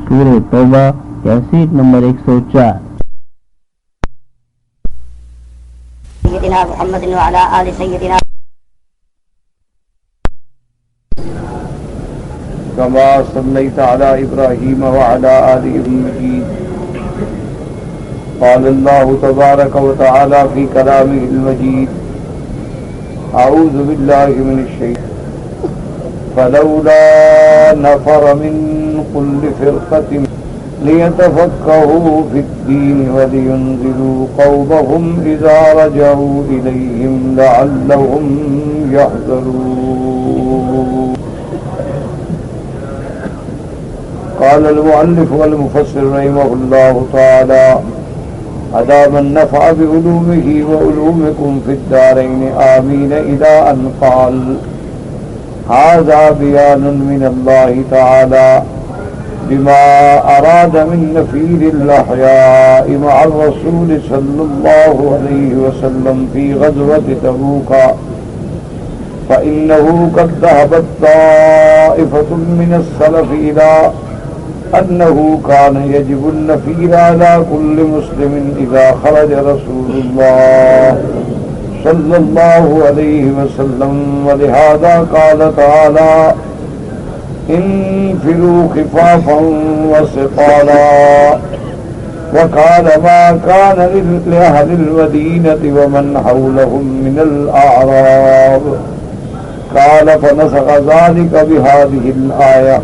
سورہ توبہ cassette number 104. سيدنا محمد وعلى آل سيدنا كما صليت على إبراهيم وعلى آل إبراهيم. قال الله تبارك وتعالى في كلامه المجيد: أعوذ بالله من الشيطان فلولا نفر من كل فرقة ليتفقهوا في الدين ولينذروا قومهم إذا رجعوا إليهم لعلهم يحذرون. قال المؤلف والمفسر رحمه الله تعالى: أدام النفع بعلومه وعلومكم في الدارين آمين إلى أن قال: هذا بيان من الله تعالى بما أراد من نفير الأحياء مع الرسول صلى الله عليه وسلم في غزوة تبوك، فإنه قد ذهبت طائفة من السلف إلى أنه كان يجب النفير على كل مسلم إذا خرج رسول الله صلى الله عليه وسلم، ولهذا قال تعالى: انفروا خفافا وثقالا. وقال: ما كان لأهل المدينة ومن حولهم من الأعراب. قال: فنسخ ذلك بهذه الآية.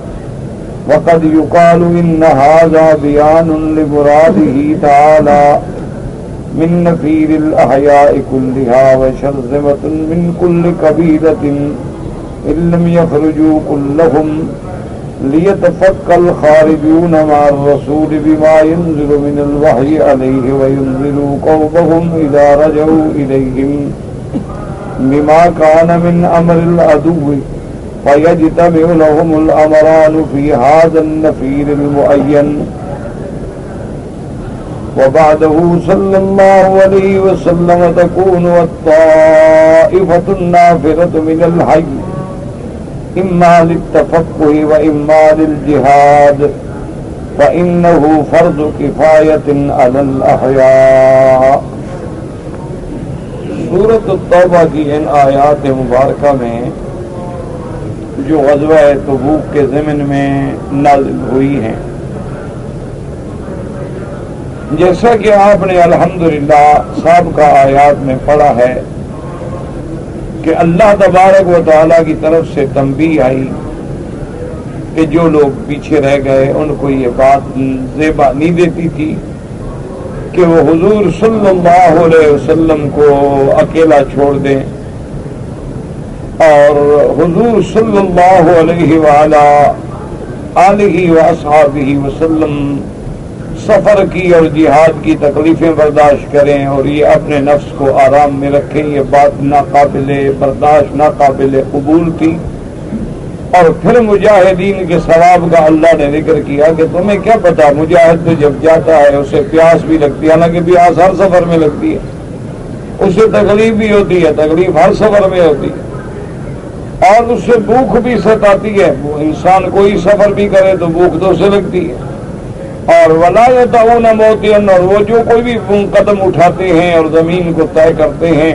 وقد يقال إن هذا بيان لمراده تعالى من نفير الأحياء كلها وشرذمة من كل قبيلة إن لم يخرجوا كلهم ليتفقه الخارجون مع الرسول بما ينزل من الوحي عليه وينزلوا قومهم إذا رجعوا إليهم بما كان من أمر العدو، فيجتمع لهم الأمران في هذا النفير المعين. وبعده صلى الله عليه وسلم تكون الطائفة النافرة من الحي إما للتفقه وإما للجهاد، فإنه فرض كفاية على الأحياء. سورۃ التوبہ کی ان آیات مبارکہ میں جو غزوہ تبوک کے ضمن میں نازل ہوئی ہیں، جیسا کہ آپ نے الحمدللہ سابقہ آیات میں پڑھا ہے کہ اللہ تبارک و تعالیٰ کی طرف سے تنبیہ آئی کہ جو لوگ پیچھے رہ گئے ان کو یہ بات زیبا نہیں دیتی تھی کہ وہ حضور صلی اللہ علیہ وسلم کو اکیلا چھوڑ دیں، اور حضور صلی اللہ علیہ وآلہ آلہ واصحابہ وسلم سفر کی اور جہاد کی تکلیفیں برداشت کریں اور یہ اپنے نفس کو آرام میں رکھیں، یہ بات ناقابل برداشت ناقابل قبول تھی. اور پھر مجاہدین کے ثواب کا اللہ نے ذکر کیا کہ تمہیں کیا پتا، مجاہد تو جب جاتا ہے اسے پیاس بھی لگتی ہے، حالانکہ پیاس ہر سفر میں لگتی ہے، اسے تکلیف بھی ہوتی ہے، تکلیف ہر سفر میں ہوتی ہے، اور اس سے بھوک بھی ستاتی ہے. وہ انسان کوئی سفر بھی کرے تو بھوک تو اسے لگتی ہے. اور ولا یطعون موطئا، اور وہ جو کوئی بھی قدم اٹھاتے ہیں اور زمین کو طے کرتے ہیں،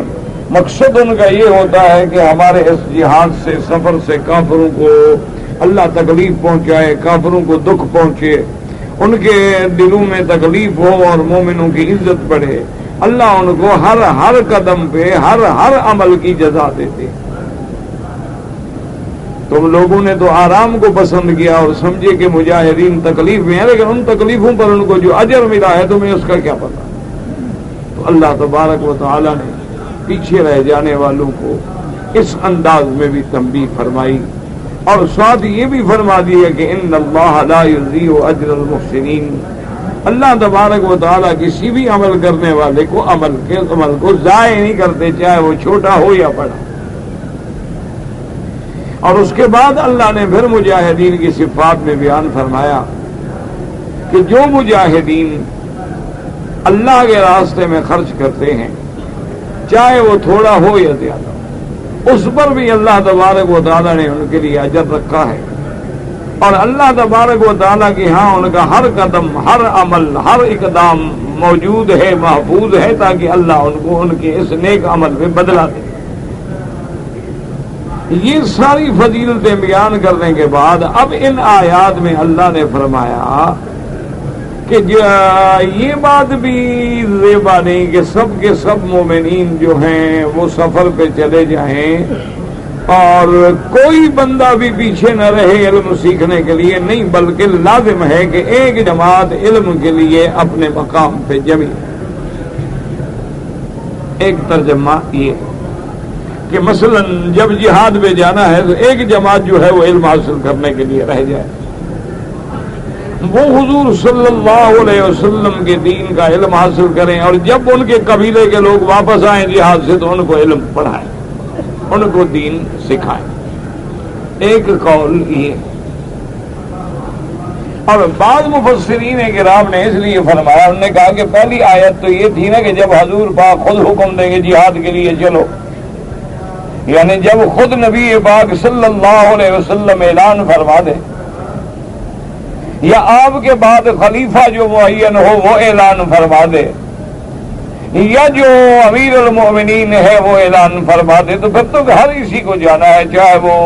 مقصد ان کا یہ ہوتا ہے کہ ہمارے اس جہاد سے سفر سے کافروں کو اللہ تکلیف پہنچائے، کافروں کو دکھ پہنچے، ان کے دلوں میں تکلیف ہو اور مومنوں کی عزت بڑھے. اللہ ان کو ہر قدم پہ ہر عمل کی جزا دیتے. تم لوگوں نے تو آرام کو پسند کیا اور سمجھے کہ مجاہدین تکلیف میں ہیں، لیکن ان تکلیفوں پر ان کو جو اجر ملا ہے تمہیں اس کا کیا پتا. تو اللہ تبارک و تعالی نے پیچھے رہ جانے والوں کو اس انداز میں بھی تنبیہ فرمائی، اور ساتھ یہ بھی فرما دیا کہ ان اللہ لا یضیع اجر المحسنین. اللہ تبارک و تعالی کسی بھی عمل کرنے والے کو عمل کو ضائع نہیں کرتے، چاہے وہ چھوٹا ہو یا بڑا. اور اس کے بعد اللہ نے پھر مجاہدین کی صفات میں بیان فرمایا کہ جو مجاہدین اللہ کے راستے میں خرچ کرتے ہیں، چاہے وہ تھوڑا ہو یا زیادہ، اس پر بھی اللہ تبارک و تعالیٰ نے ان کے لیے اجر رکھا ہے. اور اللہ تبارک و تعالیٰ کے ہاں ان کا ہر قدم، ہر عمل، ہر اقدام موجود ہے، محفوظ ہے، تاکہ اللہ ان کو ان کے اس نیک عمل میں بدلا دے۔ یہ ساری فضیلتیں بیان کرنے کے بعد اب ان آیات میں اللہ نے فرمایا کہ یہ بات بھی زیبا نہیں کہ سب کے سب مومنین جو ہیں وہ سفر پہ چلے جائیں اور کوئی بندہ بھی پیچھے نہ رہے علم سیکھنے کے لیے، نہیں، بلکہ لازم ہے کہ ایک جماعت علم کے لیے اپنے مقام پہ جمی۔ ایک ترجمہ یہ کہ مثلا جب جہاد پہ جانا ہے تو ایک جماعت جو ہے وہ علم حاصل کرنے کے لیے رہ جائے، وہ حضور صلی اللہ علیہ وسلم کے دین کا علم حاصل کریں، اور جب ان کے قبیلے کے لوگ واپس آئیں جہاد سے تو ان کو علم پڑھائیں، ان کو دین سکھائیں۔ ایک قول یہ، اور بعض مفسرین کرام نے اس لیے فرمایا، انہوں نے کہا کہ پہلی آیت تو یہ تھی نا کہ جب حضور پاک خود حکم دیں گے جہاد کے لیے چلو، یعنی جب خود نبی پاک صلی اللہ علیہ وسلم اعلان فرما دے، یا آپ کے بعد خلیفہ جو معین ہو وہ اعلان فرما دے، یا جو امیر المؤمنین ہے وہ اعلان فرما دے، تو پھر تو ہر کسی کو جانا ہے، چاہے وہ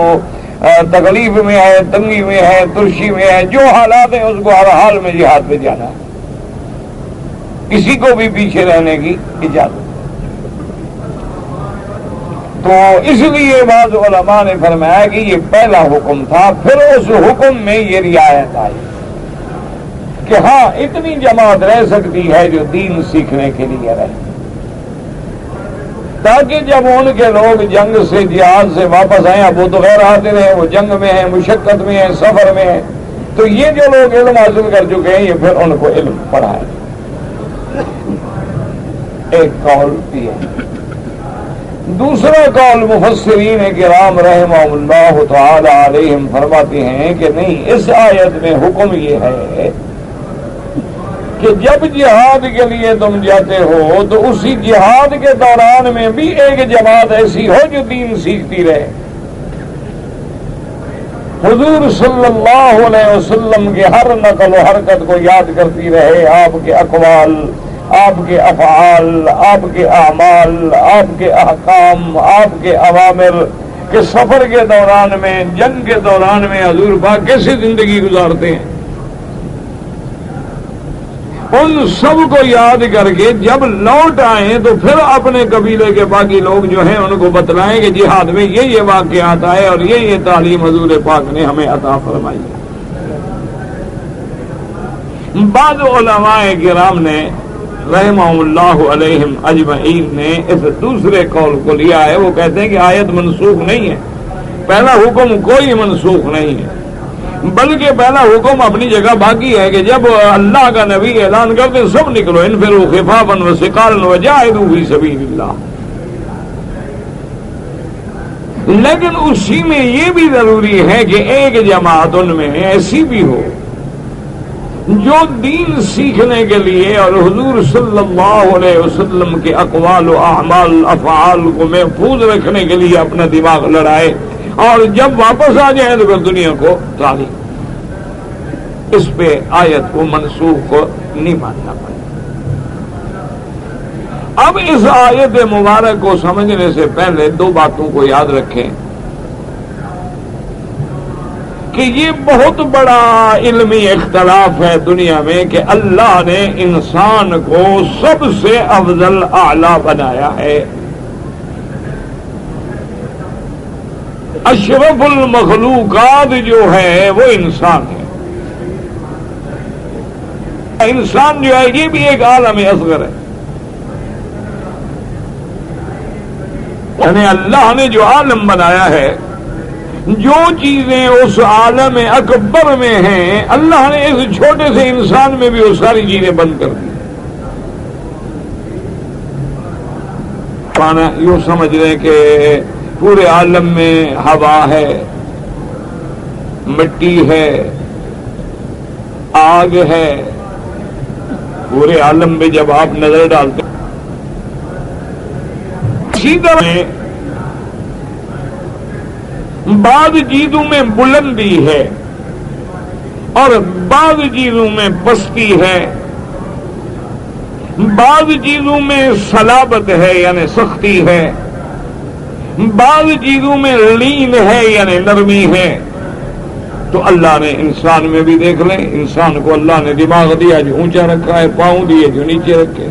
تکلیف میں ہے، تنگی میں ہے، ترشی میں ہے، جو حالات ہیں اس کو ہر حال میں جہاد پہ جانا ہے، کسی کو بھی پیچھے رہنے کی اجازت۔ تو اس لیے بعض علماء نے فرمایا کہ یہ پہلا حکم تھا، پھر اس حکم میں یہ رعایت آئی کہ ہاں اتنی جماعت رہ سکتی ہے جو دین سیکھنے کے لیے رہے، تاکہ جب ان کے لوگ جنگ سے، جہاد سے واپس آئیں، اب وہ تو غیر حاضر ہیں، وہ جنگ میں ہیں، مشقت میں ہیں، سفر میں ہیں، تو یہ جو لوگ علم حاصل کر چکے ہیں یہ پھر ان کو علم پڑھائیں۔ ایک قول یہ۔ دوسرا قول مفسرین کرام رحمہ اللہ تعالی علیہم فرماتے ہیں کہ نہیں، اس آیت میں حکم یہ ہے کہ جب جہاد کے لیے تم جاتے ہو تو اسی جہاد کے دوران میں بھی ایک جماعت ایسی ہو جو دین سیکھتی رہے، حضور صلی اللہ علیہ وسلم کے ہر نقل و حرکت کو یاد کرتی رہے، آپ کے اقوال، آپ کے افعال، آپ کے اعمال، آپ کے احکام، آپ کے اوامر، کہ سفر کے دوران میں، جنگ کے دوران میں حضور پاک کیسی زندگی گزارتے ہیں، ان سب کو یاد کر کے جب لوٹ آئیں تو پھر اپنے قبیلے کے باقی لوگ جو ہیں ان کو بتلائیں کہ جہاد میں یہ واقعات آئے اور یہ تعلیم حضور پاک نے ہمیں عطا فرمائی ہے۔ بعض علماء کرام نے رحمہ اللہ علیہم اجمعین نے اس دوسرے قول کو لیا ہے، وہ کہتے ہیں کہ آیت منسوخ نہیں ہے، پہلا حکم کوئی منسوخ نہیں ہے، بلکہ پہلا حکم اپنی جگہ باقی ہے کہ جب اللہ کا نبی اعلان کرتے سب نکلو، انفروا خفافا وثقالا وجاہدوا فی سبیل اللہ، لیکن اسی میں یہ بھی ضروری ہے کہ ایک جماعت ان میں ایسی بھی ہو جو دین سیکھنے کے لیے اور حضور صلی اللہ علیہ وسلم کے اقوال و اعمال، افعال کو محفوظ رکھنے کے لیے اپنا دماغ لڑائے، اور جب واپس آ جائیں تو پھر دنیا کو تعلیم۔ اس پہ آیت کو منسوخ نہیں ماننا پڑے۔ اب اس آیت مبارک کو سمجھنے سے پہلے دو باتوں کو یاد رکھیں کہ یہ بہت بڑا علمی اختلاف ہے دنیا میں کہ اللہ نے انسان کو سب سے افضل اعلیٰ بنایا ہے، اشرف المخلوقات جو ہے وہ انسان ہے۔ انسان جو ہے یہ بھی ایک عالم اصغر ہے، یعنی اللہ نے جو عالم بنایا ہے، جو چیزیں اس عالم اکبر میں ہیں، اللہ نے اس چھوٹے سے انسان میں بھی وہ ساری چیزیں بند کر دی۔ مانا یوں سمجھ رہے کہ پورے عالم میں ہوا ہے، مٹی ہے، آگ ہے، پورے عالم میں جب آپ نظر ڈالتے اسی طرح بعض چیزوں میں بلندی ہے، اور بعض چیزوں میں پستی ہے، بعض چیزوں میں صلابت ہے یعنی سختی ہے، بعض چیزوں میں لین ہے یعنی نرمی ہے۔ تو اللہ نے انسان میں بھی دیکھ لیں، انسان کو اللہ نے دماغ دیا جو اونچا رکھا ہے، پاؤں دیے جو نیچے رکھے۔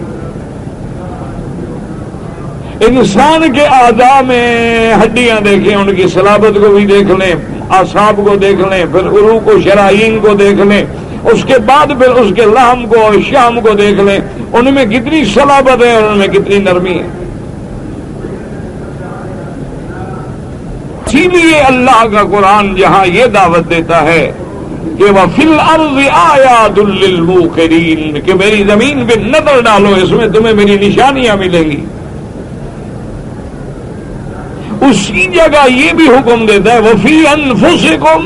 انسان کے اعضاء میں ہڈیاں دیکھیں، ان کی صلابت کو بھی دیکھ لیں، اعصاب کو دیکھ لیں، پھر عروق و شرائین کو دیکھ لیں، اس کے بعد پھر اس کے لحم کو اور شام کو دیکھ لیں، ان میں کتنی صلابت ہے اور ان میں کتنی نرمی ہے۔ اسی لیے اللہ کا قرآن جہاں یہ دعوت دیتا ہے کہ وَفِي الْأَرْضِ آیَاتٌ لِّلْمُوقِنِينَ کہ میری زمین پہ نظر ڈالو، اس میں تمہیں میری نشانیاں ملیں گی، اسی جگہ یہ بھی حکم دیتا ہے وَفِي أَنفُسِكُمْ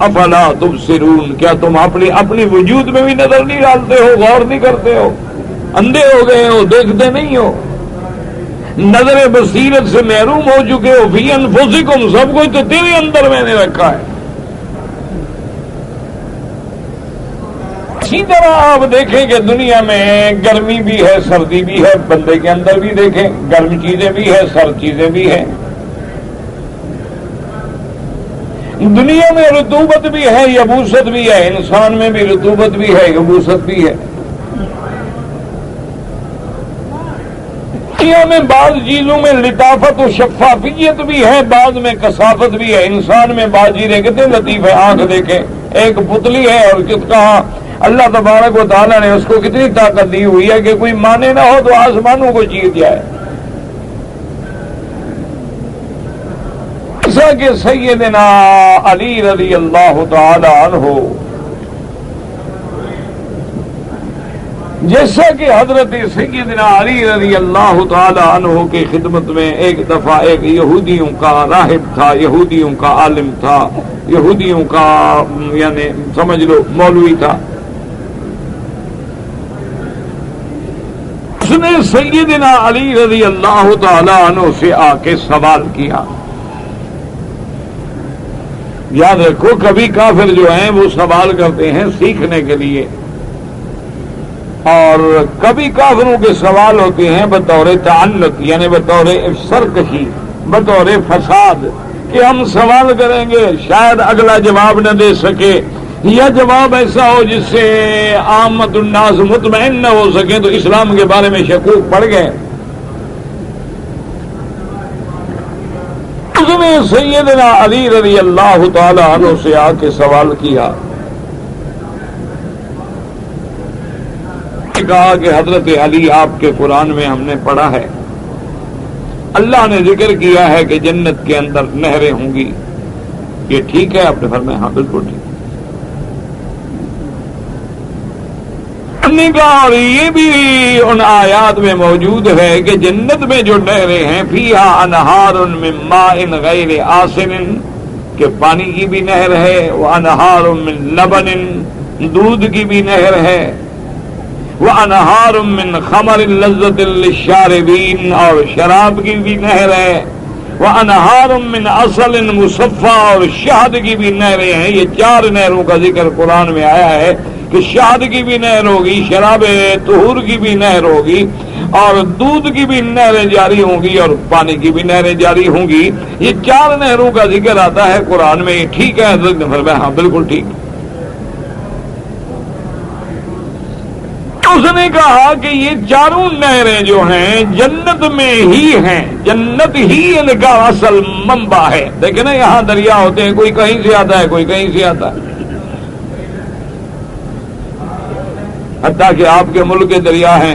أَفَلَا تُبْصِرُونَ کیا تم اپنی وجود میں بھی نظر نہیں ڈالتے ہو، غور نہیں کرتے ہو، اندھے ہو گئے ہو، دیکھتے نہیں ہو، نظر بصیرت سے محروم ہو چکے ہو۔ فی انفسکم سب کچھ تو تیرے اندر میں نے رکھا ہے۔ اسی طرح آپ دیکھیں کہ دنیا میں گرمی بھی ہے، سردی بھی ہے، بندے کے اندر بھی دیکھیں گرم چیزیں بھی ہے، سرد چیزیں بھی ہیں، دنیا میں رطوبت بھی ہے، یبوست بھی ہے، انسان میں بھی رطوبت بھی ہے، یبوست بھی ہے۔ دنیا میں بعض چیزوں میں لطافت و شفافیت بھی ہے، بعض میں کثافت بھی ہے۔ انسان میں بعض چیزیں کتنے لطیف ہے، آنکھ دیکھیں، ایک پتلی ہے اور کہاں اللہ تبارک و تعالیٰ نے اس کو کتنی طاقت دی ہوئی ہے کہ کوئی مانے نہ ہو تو آسمانوں کو چیر جائے۔ ایسا کہ سیدنا علی رضی اللہ تعالی عنہ، جیسا کہ حضرت سیدنا علی رضی اللہ تعالی عنہ کی خدمت میں ایک دفعہ ایک یہودیوں کا راہب تھا، یہودیوں کا عالم تھا، یہودیوں کا یعنی سمجھ لو مولوی تھا، اس نے سیدنا علی رضی اللہ تعالی عنہ سے آ کے سوال کیا۔ یاد رکھو کبھی کافر جو ہیں وہ سوال کرتے ہیں سیکھنے کے لیے، اور کبھی کافروں کے سوال ہوتے ہیں بطور تعلق یعنی بطور سرکشی، بطور فساد، کہ ہم سوال کریں گے شاید اگلا جواب نہ دے سکے، یا جواب ایسا ہو جس سے عامت الناس مطمئن نہ ہو سکے، تو اسلام کے بارے میں شکوک پڑ گئے۔ اس نے سیدنا علی رضی اللہ تعالی عنہ سے آ کے سوال کیا، کہا کہ حضرت علی آپ کے قرآن میں ہم نے پڑھا ہے اللہ نے ذکر کیا ہے کہ جنت کے اندر نہریں ہوں گی، یہ ٹھیک ہے؟ آپ نے فرمایا ہاں بالکل ٹھیک ہے۔ اور یہ بھی ان آیات میں موجود ہے کہ جنت میں جو نہریں ہیں فیہا انہار من ماء غیر آسن، کہ پانی کی بھی نہر ہے، وانہار من لبن، دودھ کی بھی نہر ہے، وانہار من خمر لذۃ للشاربین، اور شراب کی بھی نہر ہے، وانہار من عسل مصفی، اور شہد کی بھی نہریں ہیں۔ یہ چار نہروں کا ذکر قرآن میں آیا ہے کہ شہد کی بھی نہر ہوگی، شراب طہور کی بھی نہر ہوگی، اور دودھ کی بھی نہریں جاری ہوں گی، اور پانی کی بھی نہریں جاری ہوں گی۔ یہ چار نہروں کا ذکر آتا ہے قرآن میں، یہ ٹھیک ہے؟ حضرت نے فرمایا ہاں بالکل ٹھیک۔ اس نے کہا کہ یہ چاروں نہریں جو ہیں جنت میں ہی ہیں، جنت ہی ان کا اصل منبع ہے۔ دیکھیں نا یہاں دریا ہوتے ہیں، کوئی کہیں سے آتا ہے، کوئی کہیں سے آتا ہے، حتیٰ کہ آپ کے ملک کے دریا ہیں،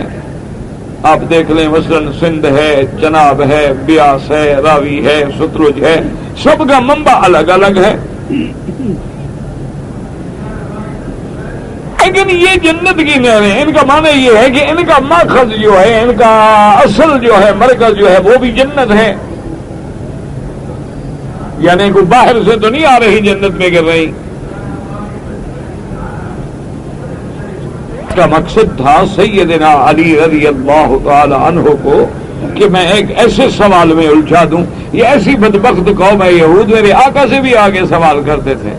آپ دیکھ لیں مثلا سندھ ہے، چناب ہے، بیاس ہے، راوی ہے، ستلج ہے، سب کا منبع الگ الگ ہے، لیکن یہ جنت کی نہریں، ان کا معنی یہ ہے کہ ان کا ماخذ جو ہے، ان کا اصل جو ہے، مرکز جو ہے وہ بھی جنت ہے، یعنی کوئی باہر سے تو نہیں آ رہی جنت میں گر رہی۔ کا مقصد تھا سیدنا علی رضی اللہ تعالی عنہ کو کہ میں ایک ایسے سوال میں الجھا دوں، یہ ایسی بدبخت قوم ہے یہود، میرے آقا سے بھی آگے سوال کرتے تھے،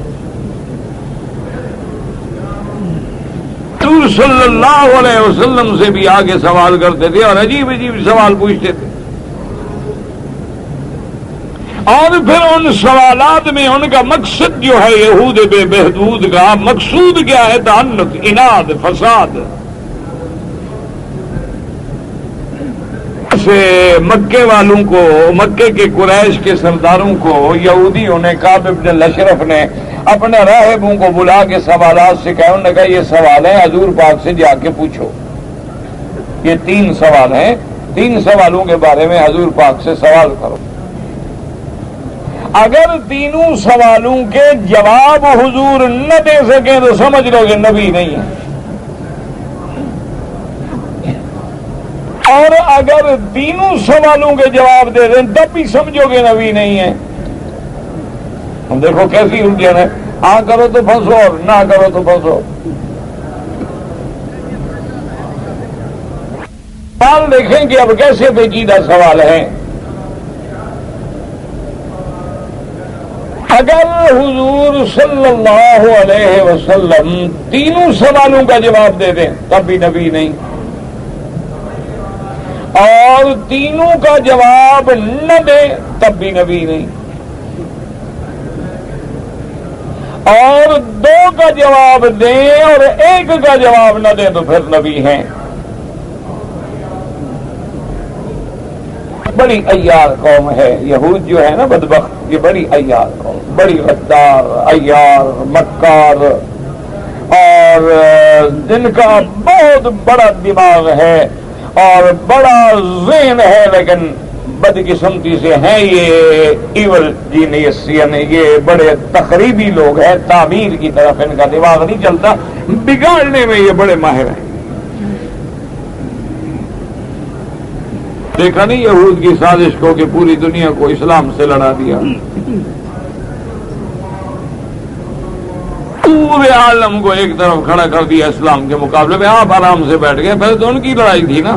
حضور صلی اللہ علیہ وسلم سے بھی آگے سوال کرتے تھے اور عجیب عجیب سوال پوچھتے تھے، اور پھر ان سوالات میں ان کا مقصد جو ہے یہود بے بہدود کا مقصود کیا ہے؟ تعنت، اناد، فساد۔ سے مکے والوں کو، مکے کے قریش کے سرداروں کو یہودیوں نے، کعب بن الاشرف نے اپنے راہبوں کو بلا کے سوالات سے کہا، انہوں نے کہا یہ سوال ہیں حضور پاک سے جا کے پوچھو، یہ 3 سوال ہیں، 3 سوالوں کے بارے میں حضور پاک سے سوال کرو۔ اگر تینوں سوالوں کے جواب حضور نہ دے سکیں تو سمجھ لو کہ نبی نہیں ہے، اور اگر تینوں سوالوں کے جواب دے دیں تب بھی سمجھو کہ نبی نہیں ہے۔ ہم دیکھو کیسی الجھن ہے، ہاں کرو تو پھنسو اور نہ کرو تو پھنسو۔ سوال دیکھیں کہ اب کیسے پیچیدہ سوال ہیں۔ اگر حضور صلی اللہ علیہ وسلم تینوں سوالوں کا جواب دے دیں تب بھی نبی نہیں، اور تینوں کا جواب نہ دیں تب بھی نبی نہیں، اور 2 کا جواب دیں اور 1 کا جواب نہ دیں تو پھر نبی ہیں۔ بڑی عیار قوم ہے یہود جو ہے نا، بدبخت، یہ بڑی عیار قوم، بڑی غدار، عیار، مکار، اور جن کا بہت بڑا دماغ ہے اور بڑا ذہن ہے، لیکن بدقسمتی سے ہیں یہ ایول جینیس، یعنی یہ بڑے تخریبی لوگ ہیں، تعمیر کی طرف ان کا دماغ نہیں چلتا، بگاڑنے میں یہ بڑے ماہر ہیں۔ دیکھا نہیں یہود کی سازش کو کہ پوری دنیا کو اسلام سے لڑا دیا، پورے عالم کو ایک طرف کھڑا کر دیا اسلام کے مقابلے میں، آپ آرام سے بیٹھ گئے۔ پہلے تو ان کی لڑائی تھی نا،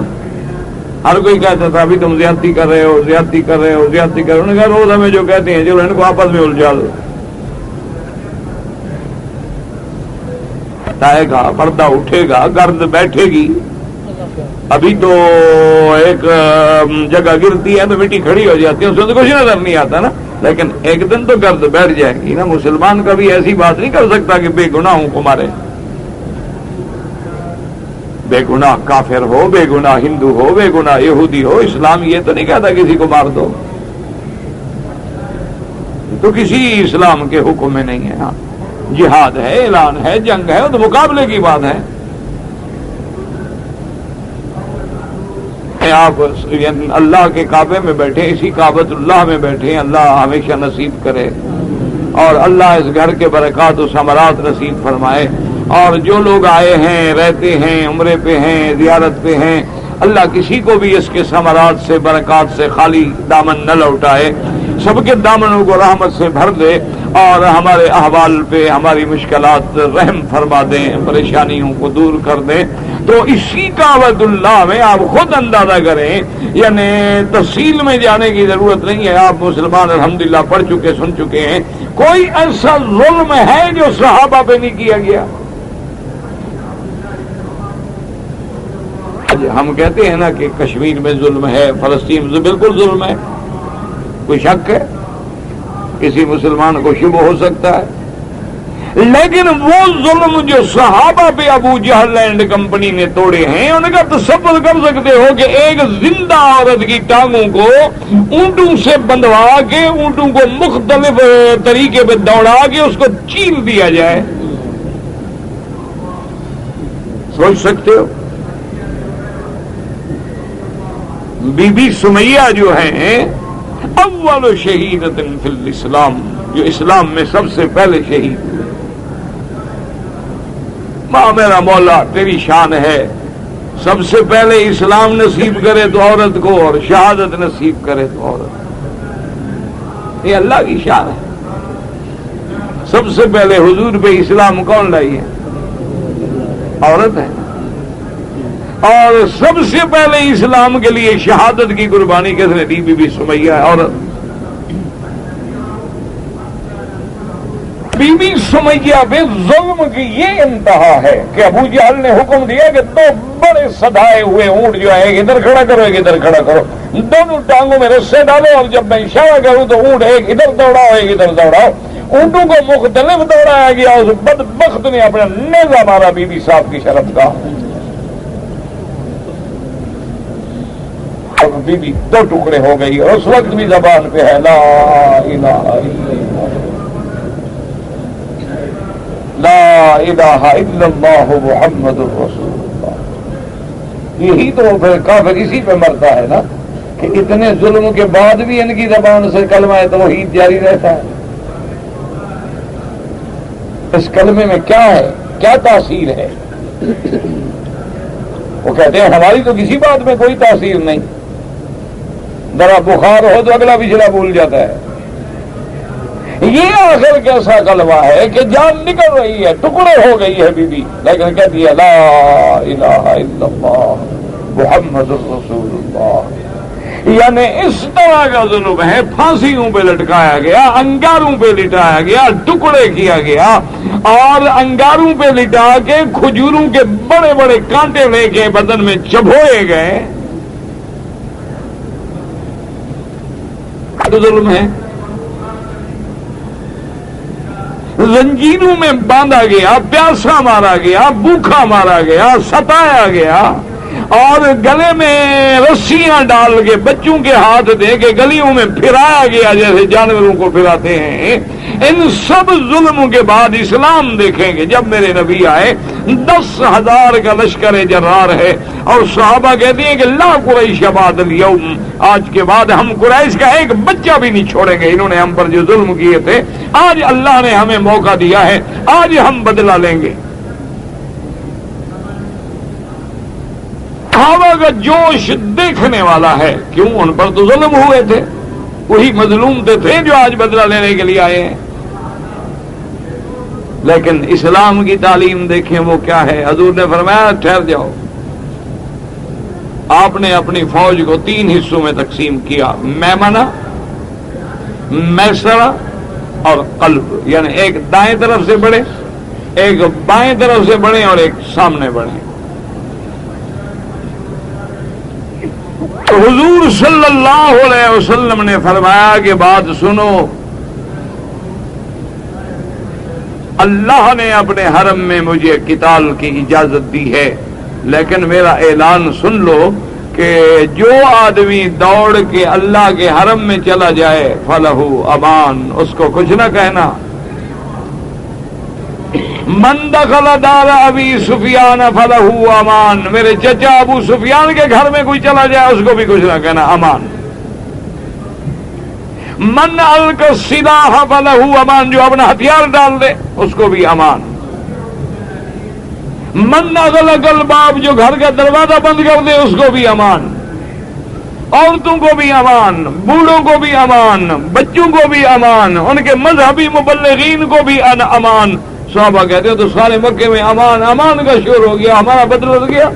ہر کوئی کہتا تھا ابھی تم زیادتی کر رہے ہو، زیادتی کر رہے ہو، زیادتی کر رہے ہو۔ انہوں نے کہا روز ہمیں جو کہتے ہیں چلو ان کو آپس میں الجھا دو، آئے گا پردہ اٹھے گا، گرد بیٹھے گی۔ ابھی تو ایک جگہ گرتی ہے تو مٹی کھڑی ہو جاتی ہے، اس میں تو کچھ نظر نہیں آتا نا، لیکن ایک دن تو گرد بیٹھ جائے گی نا۔ مسلمان کبھی ایسی بات نہیں کر سکتا کہ بے گناہوں کو مارے، بے گناہ کافر ہو، بے گناہ ہندو ہو، بے گناہ یہودی ہو، اسلام یہ تو نہیں کہتا کسی کو مار دو، تو کسی اسلام کے حکم میں نہیں ہے۔ ہاں جہاد ہے، اعلان ہے، جنگ ہے، وہ تو مقابلے کی بات ہے۔ آپ اللہ کے کعبے میں بیٹھے، اسی کعبۃ اللہ میں بیٹھے، اللہ ہمیشہ نصیب کرے، اور اللہ اس گھر کے برکات و ثمرات نصیب فرمائے، اور جو لوگ آئے ہیں، رہتے ہیں، عمرے پہ ہیں، زیارت پہ ہیں، اللہ کسی کو بھی اس کے ثمرات سے، برکات سے خالی دامن نہ لوٹائے، سب کے دامنوں کو رحمت سے بھر دے، اور ہمارے احوال پہ ہماری مشکلات رحم فرما دیں، پریشانیوں کو دور کر دیں۔ تو اسی کعبۃ اللہ میں آپ خود اندازہ کریں، یعنی تفصیل میں جانے کی ضرورت نہیں ہے، آپ مسلمان الحمدللہ پڑھ چکے، سن چکے ہیں، کوئی ایسا ظلم ہے جو صحابہ پہ نہیں کیا گیا؟ ہم کہتے ہیں نا کہ کشمیر میں ظلم ہے، فلسطین میں بالکل ظلم ہے، کوئی شک ہے؟ کسی مسلمان کو شبہ ہو سکتا ہے؟ لیکن وہ ظلم جو صحابہ پہ ابو جہل اینڈ کمپنی نے توڑے ہیں، ان کا تصور کر سکتے ہو کہ ایک زندہ عورت کی ٹانگوں کو اونٹوں سے بندھوا کے، اونٹوں کو مختلف طریقے پہ دوڑا کے اس کو چیر دیا جائے؟ سوچ سکتے ہو؟ بی بی سمیہ جو ہیں اول شہیدۃ فی الاسلام، جو اسلام میں سب سے پہلے شہید، ماں میرا مولا تیری شان ہے، سب سے پہلے اسلام نصیب کرے تو عورت کو، اور شہادت نصیب کرے تو عورت، یہ اللہ کی شان ہے۔ سب سے پہلے حضور پہ اسلام کون لائی ہے؟ عورت ہے، اور سب سے پہلے اسلام کے لیے شہادت کی قربانی کس نے دی؟ بی بی سمیہ ہے، عورت۔ بی بی سمیہ پہ ظلم کی یہ انتہا ہے کہ ابو جہل نے حکم دیا کہ دو بڑے سدھائے ہوئے اونٹ جو ہے ایک ادھر کھڑا کرو ایک ادھر کھڑا کرو، دونوں ٹانگوں میں رسے ڈالو اور جب میں اشارہ کروں تو اونٹ ایک ادھر دوڑاؤ ایک ادھر دوڑاؤ۔ اونٹوں کو مختلف دوڑایا گیا، اس بدبخت نے اپنا نیزہ مارا بی بی صاحب کی شرف کا، بی بی دو ٹکڑے ہو گئی، اور اس وقت بھی زبان پہ ہے لا الہ الا اللہ، لا الہ الا اللہ محمد الرسول اللہ۔ یہی تو پھر کافر اسی پہ مرتا ہے نا کہ اتنے ظلم کے بعد بھی ان کی زبان سے کلمہ توحید جاری رہتا ہے۔ اس کلمے میں کیا ہے، کیا تاثیر ہے؟ وہ کہتے ہیں ہماری تو کسی بات میں کوئی تاثیر نہیں، ذرا بخار ہو تو اگلا پچھلا بھول جاتا ہے۔ یہ آخر کیسا کلمہ ہے کہ جان نکل رہی ہے، ٹکڑے ہو گئی ہے بی بی، لیکن کہتی ہے لا الہ الا اللہ محمد الرسول اللہ۔ یعنی اس طرح کا ظلم ہے، پھانسیوں پہ لٹکایا گیا، انگاروں پہ لٹایا گیا، ٹکڑے کیا گیا، اور انگاروں پہ لٹا کے کھجوروں کے بڑے بڑے کانٹے لے کے بدن میں چبھوئے گئے، ظلم ہے۔ زنجیروں میں باندھا گیا، پیاسا مارا گیا، بھوکا مارا گیا، ستایا گیا، اور گلے میں رسیاں ڈال کے بچوں کے ہاتھ دے کے گلیوں میں پھرایا گیا جیسے جانوروں کو پھراتے ہیں۔ ان سب ظلموں کے بعد اسلام دیکھیں گے جب میرے نبی آئے 10,000 کا لشکر جرار ہے، اور صحابہ کہتے ہیں کہ لا قریش بعد اليوم، آج کے بعد ہم قریش کا ایک بچہ بھی نہیں چھوڑیں گے، انہوں نے ہم پر جو ظلم کیے تھے آج اللہ نے ہمیں موقع دیا ہے، آج ہم بدلہ لیں گے۔ صحابہ کا جوش دیکھنے والا ہے، کیوں؟ ان پر تو ظلم ہوئے تھے، وہی مظلوم تھے جو آج بدلہ لینے کے لیے آئے ہیں۔ لیکن اسلام کی تعلیم دیکھیں وہ کیا ہے۔ حضور نے فرمایا ٹھہر جاؤ، آپ نے اپنی فوج کو 3 حصوں میں تقسیم کیا، میمنہ، میسرہ اور قلب، یعنی ایک دائیں طرف سے بڑھے، ایک بائیں طرف سے بڑھے اور ایک سامنے بڑھے۔ حضور صلی اللہ علیہ وسلم نے فرمایا کہ بات سنو، اللہ نے اپنے حرم میں مجھے قتال کی اجازت دی ہے، لیکن میرا اعلان سن لو کہ جو آدمی دوڑ کے اللہ کے حرم میں چلا جائے فلہ امان، اس کو کچھ نہ کہنا۔ من دخل دار ابی سفیان فلہ امان، میرے چچا ابو سفیان کے گھر میں کوئی چلا جائے اس کو بھی کچھ نہ کہنا، امان۔ من القى السلاح فلہ امان، جو اپنا ہتھیار ڈال دے اس کو بھی امان۔ من اغلق الباب، جو گھر کا دروازہ بند کر دے اس کو بھی امان۔ عورتوں کو بھی امان، بوڑھوں کو بھی امان، بچوں کو بھی امان، ان کے مذہبی مبلغین کو بھی امان۔ صحابہ کہتے ہیں تو سارے مکے میں امان امان کا شور ہو گیا، ہمارا بدل گیا۔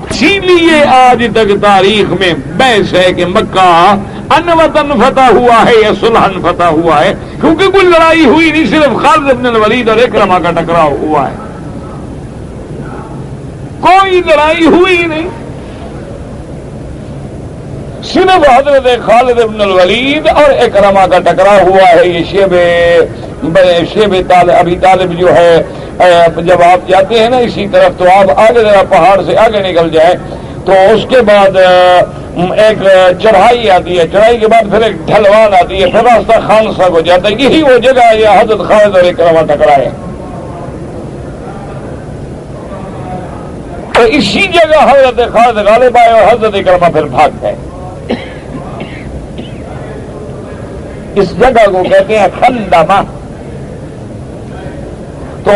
اسی لیے آج تک تاریخ میں بحث ہے کہ مکہ انوطن فتح ہوا ہے یا صلحن فتح ہوا ہے، کیونکہ کوئی لڑائی ہوئی نہیں، صرف خالد بن الولید اور اکرمہ کا ٹکراؤ ہوا ہے، کوئی لڑائی ہوئی نہیں، صرف حضرت خالد بن الولید اور اکرمہ کا ٹکراؤ ہوا ہے۔ یہ شیب ابی طالب جو ہے، جب آپ جاتے ہیں نا اسی طرف تو آپ آگے ذرا پہاڑ سے آگے نکل جائیں تو اس کے بعد ایک چڑھائی آتی ہے، چڑھائی کے بعد پھر ایک ڈھلوان آتی ہے، پھر راستہ خان صاحب ہو جاتا ہے، یہی وہ جگہ ہے یہ حضرت خالد اور اکرمہ ٹکرائے۔ تو اسی جگہ حضرت خالد غالب آئے اور حضرت اکرمہ پھر بھاگ گئے۔ اس جگہ کو کہتے ہیں خندمہ۔ تو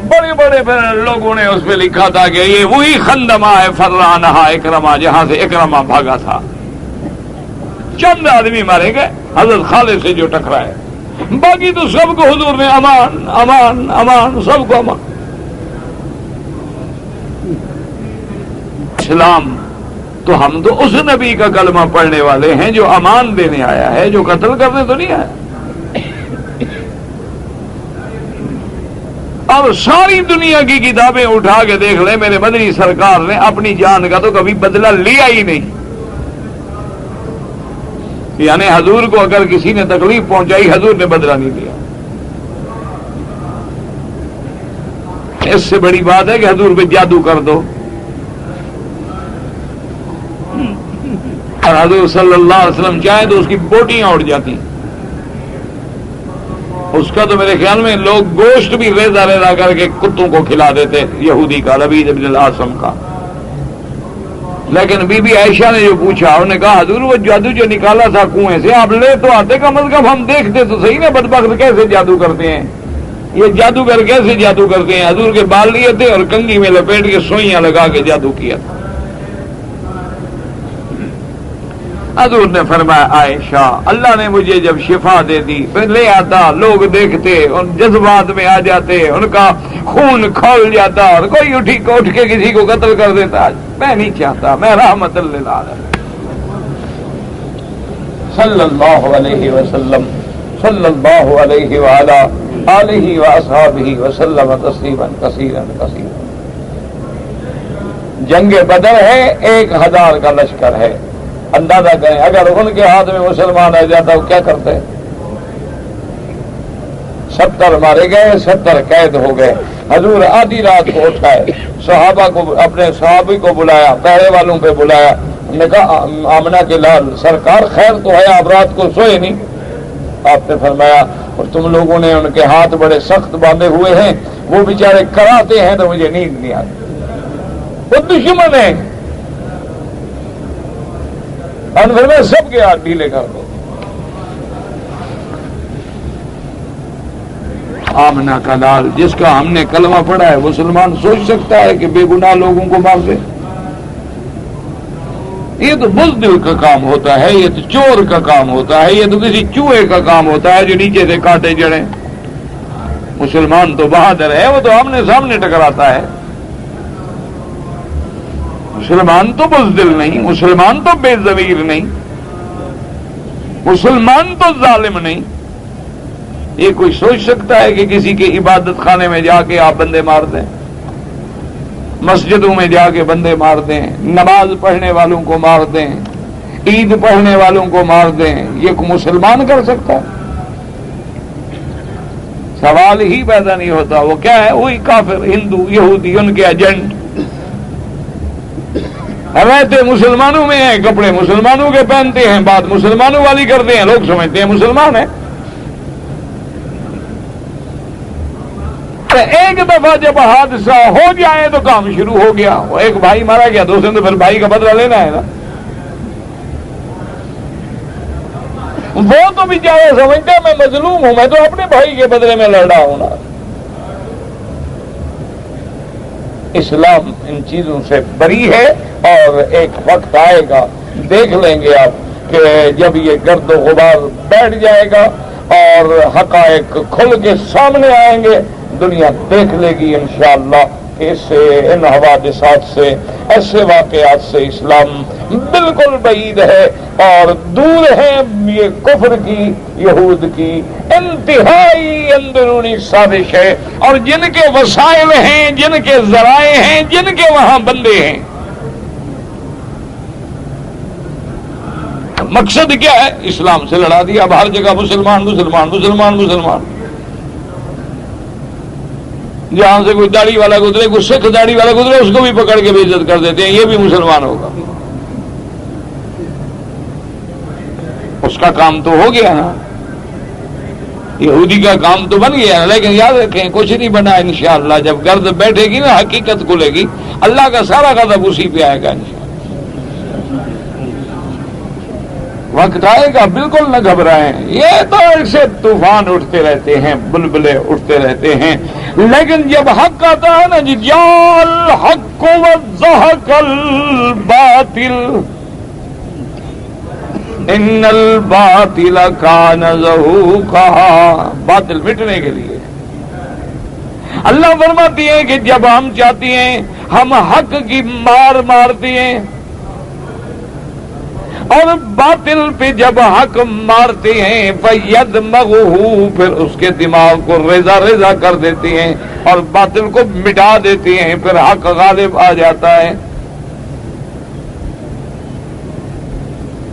بڑے بڑے پھر لوگوں نے اس پہ لکھا تھا کہ یہ وہی خندمہ ہے فرانہا اکرمہ، جہاں سے اکرمہ بھاگا تھا۔ چند آدمی مارے گئے حضرت خالد سے جو ٹکرائے، باقی تو سب کو حضور نے امان امان امان، سب کو امان۔ اسلام تو ہم تو اس نبی کا کلمہ پڑھنے والے ہیں جو امان دینے آیا ہے، جو قتل کرنے تو نہیں آیا۔ اور ساری دنیا کی کتابیں اٹھا کے دیکھ لیں، میرے مدنی سرکار نے اپنی جان کا تو کبھی بدلہ لیا ہی نہیں۔ یعنی حضور کو اگر کسی نے تکلیف پہنچائی، حضور نے بدلہ نہیں لیا۔ اس سے بڑی بات ہے کہ حضور پہ جادو کر دو، اور حضور صلی اللہ علیہ وسلم چاہیں تو اس کی بوٹیاں اڑ جاتی۔ اس کا تو میرے خیال میں لوگ گوشت بھی ریزہ ریزہ کر کے کتوں کو کھلا دیتے، یہودی کا، لبید بن العاصم کا۔ لیکن بی بی عائشہ نے جو پوچھا، انہوں نے کہا حضور وہ جادو جو نکالا تھا کنویں سے، آپ لے تو آتے، کم از کم ہم دیکھتے تو صحیح نا بدبخت کیسے جادو کرتے ہیں، یہ جادوگر کیسے جادو کرتے ہیں۔ حضور کے بال لیے تھے اور کنگھی میں لپیٹ کے سوئیاں لگا کے جادو کیا تھا۔ حضور نے فرمایا عائشہ، اللہ نے مجھے جب شفا دے دی، پھر لے آتا، لوگ دیکھتے، ان جذبات میں آ جاتے، ان کا خون کھول جاتا اور کوئی اٹھ کے کسی کو قتل کر دیتا۔ میں نہیں چاہتا، میں رحمت للعالمین صلی اللہ علیہ وسلم صلی اللہ علیہ وعلا آلہ واصحابہ وسلم تسلیما کثیرا کثیرا۔ جنگ بدر ہے، 1000 کا لشکر ہے۔ اندازہ کریں اگر ان کے ہاتھ میں مسلمان آ جاتا وہ کیا کرتے؟ 70 مارے گئے، 70 قید ہو گئے۔ حضور آدھی رات کو اٹھائے، صحابہ کو، اپنے صحابی کو بلایا، پہرے والوں پہ بلایا، نے کہا آمنہ کے لال سرکار خیر تو ہے، آپ رات کو سوئے نہیں؟ آپ نے فرمایا اور تم لوگوں نے ان کے ہاتھ بڑے سخت باندھے ہوئے ہیں، وہ بیچارے کراتے ہیں تو مجھے نیند نہیں آتی، وہ دشمن ہیں، اور پھر میں سب کے ہاتھ ڈھیلے کر دو۔ آمنہ کا لال جس کا ہم نے کلمہ پڑھا ہے، مسلمان سوچ سکتا ہے کہ بے گناہ لوگوں کو مار دے؟ یہ تو بزدل کا کام ہوتا ہے، یہ تو چور کا کام ہوتا ہے، یہ تو کسی چوہے کا کام ہوتا ہے جو نیچے سے کاٹے جڑیں۔ مسلمان تو بہادر ہے، وہ تو آمنے سامنے ٹکراتا ہے۔ مسلمان تو بزدل نہیں، مسلمان تو بے ضمیر نہیں، مسلمان تو ظالم نہیں۔ یہ کوئی سوچ سکتا ہے کہ کسی کے عبادت خانے میں جا کے آپ بندے مار دیں، مسجدوں میں جا کے بندے مار دیں، نماز پڑھنے والوں کو مار دیں، عید پڑھنے والوں کو مار دیں؟ یہ کوئی مسلمان کر سکتا ہے؟ سوال ہی پیدا نہیں ہوتا۔ وہ کیا ہے؟ وہی کافر، ہندو، یہودی، ان کے ایجنٹ رہتے مسلمانوں میں ہیں، کپڑے مسلمانوں کے پہنتے ہیں، بات مسلمانوں والی کرتے ہیں، لوگ سمجھتے ہیں مسلمان ہیں۔ ایک دفعہ جب حادثہ ہو جائے تو کام شروع ہو گیا، وہ ایک بھائی مارا گیا، دوسرے تو پھر بھائی کا بدلہ لینا ہے نا۔ وہ تو بیچارے سمجھتے میں مظلوم ہوں، میں تو اپنے بھائی کے بدلے میں لڑ رہا ہوں نا۔ اسلام ان چیزوں سے بری ہے، اور ایک وقت آئے گا دیکھ لیں گے آپ کہ جب یہ گرد و غبار بیٹھ جائے گا اور حقائق کھل کے سامنے آئیں گے، دنیا دیکھ لے گی انشاءاللہ کہ اس سے، ان حوادثات سے، ایسے واقعات سے اسلام بالکل بعید ہے اور دور ہے یہ کفر کی، یہود کی انتہائی اندرونی سازش ہے، اور جن کے وسائل ہیں، جن کے ذرائع ہیں، جن کے وہاں بندے ہیں۔ مقصد کیا ہے؟ اسلام سے لڑا دیا، اب ہر جگہ مسلمان مسلمان مسلمان مسلمان۔ جہاں سے کوئی داڑھی والا گزرے، کوئی سکھ داڑھی والا گزرے، اس کو بھی پکڑ کے بے عزت کر دیتے ہیں، یہ بھی مسلمان ہوگا۔ اس کا کام تو ہو گیا نا، یہودی کا کام تو بن گیا، لیکن یاد رکھیں کچھ نہیں بنا۔ انشاءاللہ جب گرد بیٹھے گی نا، حقیقت کھلے گی، اللہ کا سارا غضب اسی پہ آئے گا انشاءاللہ۔ وقت آئے گا، بالکل نہ گھبرائیں۔ یہ تو ایسے طوفان اٹھتے رہتے ہیں، بلبلے اٹھتے رہتے ہیں، لیکن جب حق آتا ہے نا جی، جال حق وزہق الباطل ان الباطل کان زہوقا، باطل مٹنے کے لیے اللہ فرماتی ہے کہ جب ہم چاہتی ہیں ہم حق کی مار مارتی ہیں، اور باطل پہ جب حق مارتے ہیں فَيَدْمَغُهُ پھر اس کے دماغ کو ریزہ ریزہ کر دیتے ہیں اور باطل کو مٹا دیتے ہیں، پھر حق غالب آ جاتا ہے۔